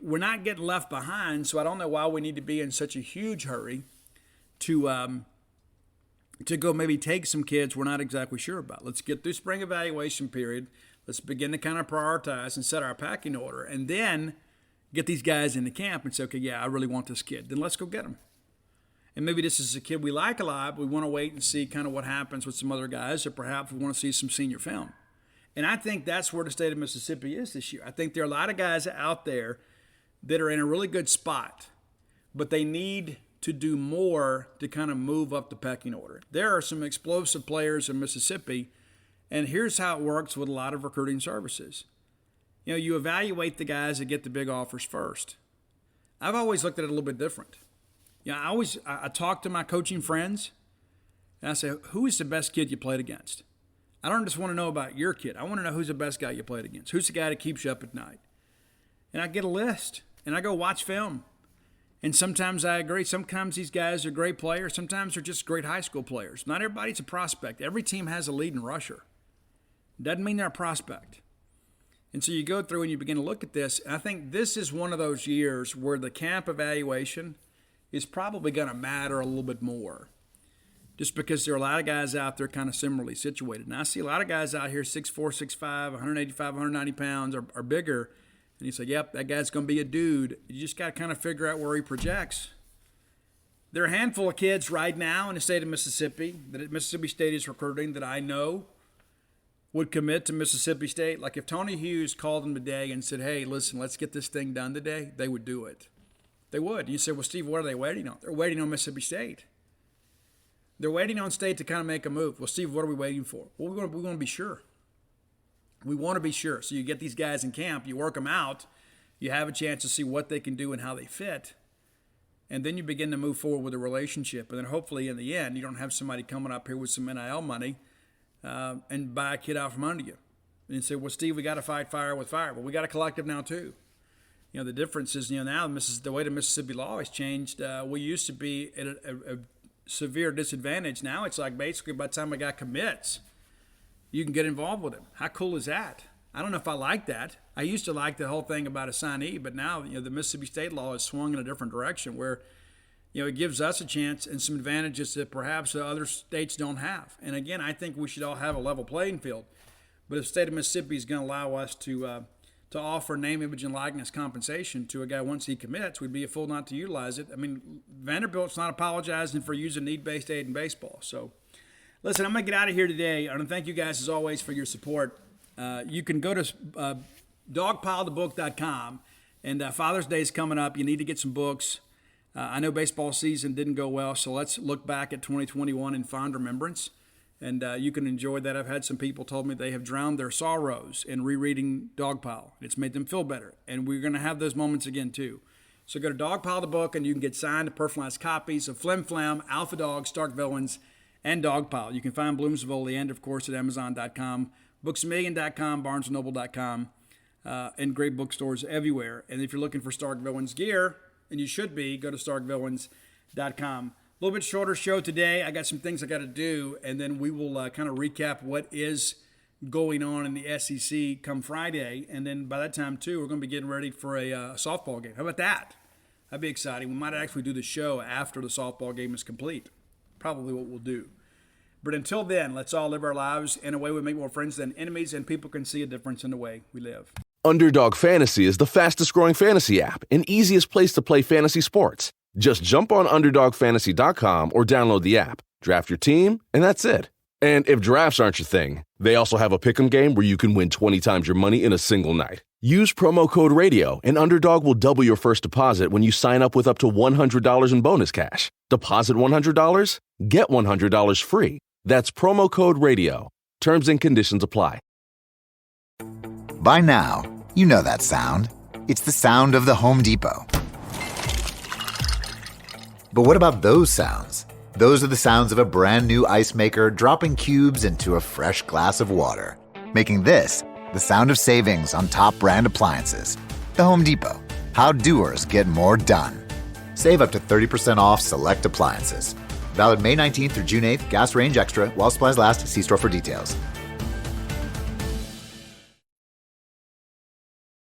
we're not getting left behind, so I don't know why we need to be in such a huge hurry to go maybe take some kids we're not exactly sure about. Let's get through spring evaluation period. Let's begin to kind of prioritize and set our packing order, and then get these guys into camp and say, okay, yeah, I really want this kid. Then let's go get them. And maybe this is a kid we like a lot, but we want to wait and see kind of what happens with some other guys, or perhaps we want to see some senior film. And I think that's where the state of Mississippi is this year. I think there are a lot of guys out there that are in a really good spot, but they need to do more to kind of move up the pecking order. There are some explosive players in Mississippi, and here's how it works with a lot of recruiting services. You evaluate the guys that get the big offers first. I've always looked at it a little bit different. I talk to my coaching friends, and I say, who is the best kid you played against? I don't just want to know about your kid. I want to know who's the best guy you played against. Who's the guy that keeps you up at night? And I get a list, and I go watch film. And sometimes I agree. Sometimes these guys are great players. Sometimes they're just great high school players. Not everybody's a prospect. Every team has a leading rusher. Doesn't mean they're a prospect. And so you go through and you begin to look at this. And I think this is one of those years where the camp evaluation is probably going to matter a little bit more. Just because there are a lot of guys out there kind of similarly situated. And I see a lot of guys out here, 6'4", 6'5", 185, 190 pounds, are bigger. And you say, yep, that guy's going to be a dude. You just got to kind of figure out where he projects. There are a handful of kids right now in the state of Mississippi that Mississippi State is recruiting that I know would commit to Mississippi State. Like if Tony Hughes called them today and said, hey, listen, let's get this thing done today, they would do it. They would. You say, well, Steve, what are they waiting on? They're waiting on Mississippi State. They're waiting on State to kind of make a move. Well, Steve, what are we waiting for? Well, we want to be sure. We want to be sure. So you get these guys in camp, you work them out, you have a chance to see what they can do and how they fit, and then you begin to move forward with a relationship. And then hopefully in the end, you don't have somebody coming up here with some NIL money and buy a kid out from under you. And say, well, Steve, we got to fight fire with fire. Well, we got a collective now too. The difference is, now the way the Mississippi law has changed. We used to be at a severe disadvantage. Now it's like basically by the time a guy commits, you can get involved with him. How cool is that? I don't know if I like that. I used to like the whole thing about a signee, but now, the Mississippi state law has swung in a different direction where, it gives us a chance and some advantages that perhaps other states don't have. And again, I think we should all have a level playing field. But if the state of Mississippi is going to allow us to offer name, image, and likeness compensation to a guy once he commits, we'd be a fool not to utilize it. I mean, Vanderbilt's not apologizing for using need-based aid in baseball. So, listen, I'm going to get out of here today. I want to thank you guys, as always, for your support. You can go to dogpilethebook.com, and Father's Day is coming up. You need to get some books. I know baseball season didn't go well, so let's look back at 2021 in fond remembrance. And you can enjoy that. I've had some people told me they have drowned their sorrows in rereading Dogpile. It's made them feel better. And we're going to have those moments again, too. So go to Dogpile the book, and you can get signed and personalized copies of Flim Flam, Alpha Dog, Stark Villains, and Dogpile. You can find Bloomsville and, of course, at Amazon.com, BooksAMillion.com, BarnesandNoble.com, and great bookstores everywhere. And if you're looking for Stark Villains gear, and you should be, go to StarkVillains.com. A little bit shorter show today. I got some things I got to do, and then we will kind of recap what is going on in the SEC come Friday. And then by that time, too, we're going to be getting ready for a softball game. How about that? That'd be exciting. We might actually do the show after the softball game is complete. Probably what we'll do. But until then, let's all live our lives in a way we make more friends than enemies, and people can see a difference in the way we live. Underdog Fantasy is the fastest growing fantasy app and easiest place to play fantasy sports. Just jump on UnderdogFantasy.com or download the app, draft your team, and that's it. And if drafts aren't your thing, they also have a pick'em game where you can win 20 times your money in a single night. Use promo code RADIO, and Underdog will double your first deposit when you sign up with up to $100 in bonus cash. Deposit $100, get $100 free. That's promo code RADIO. Terms and conditions apply. By now, you know that sound. It's the sound of the Home Depot. But what about those sounds? Those are the sounds of a brand new ice maker dropping cubes into a fresh glass of water, making this the sound of savings on top brand appliances. The Home Depot. How doers get more done. Save up to 30% off select appliances. Valid May 19th through June 8th. Gas range extra. While supplies last. See store for details.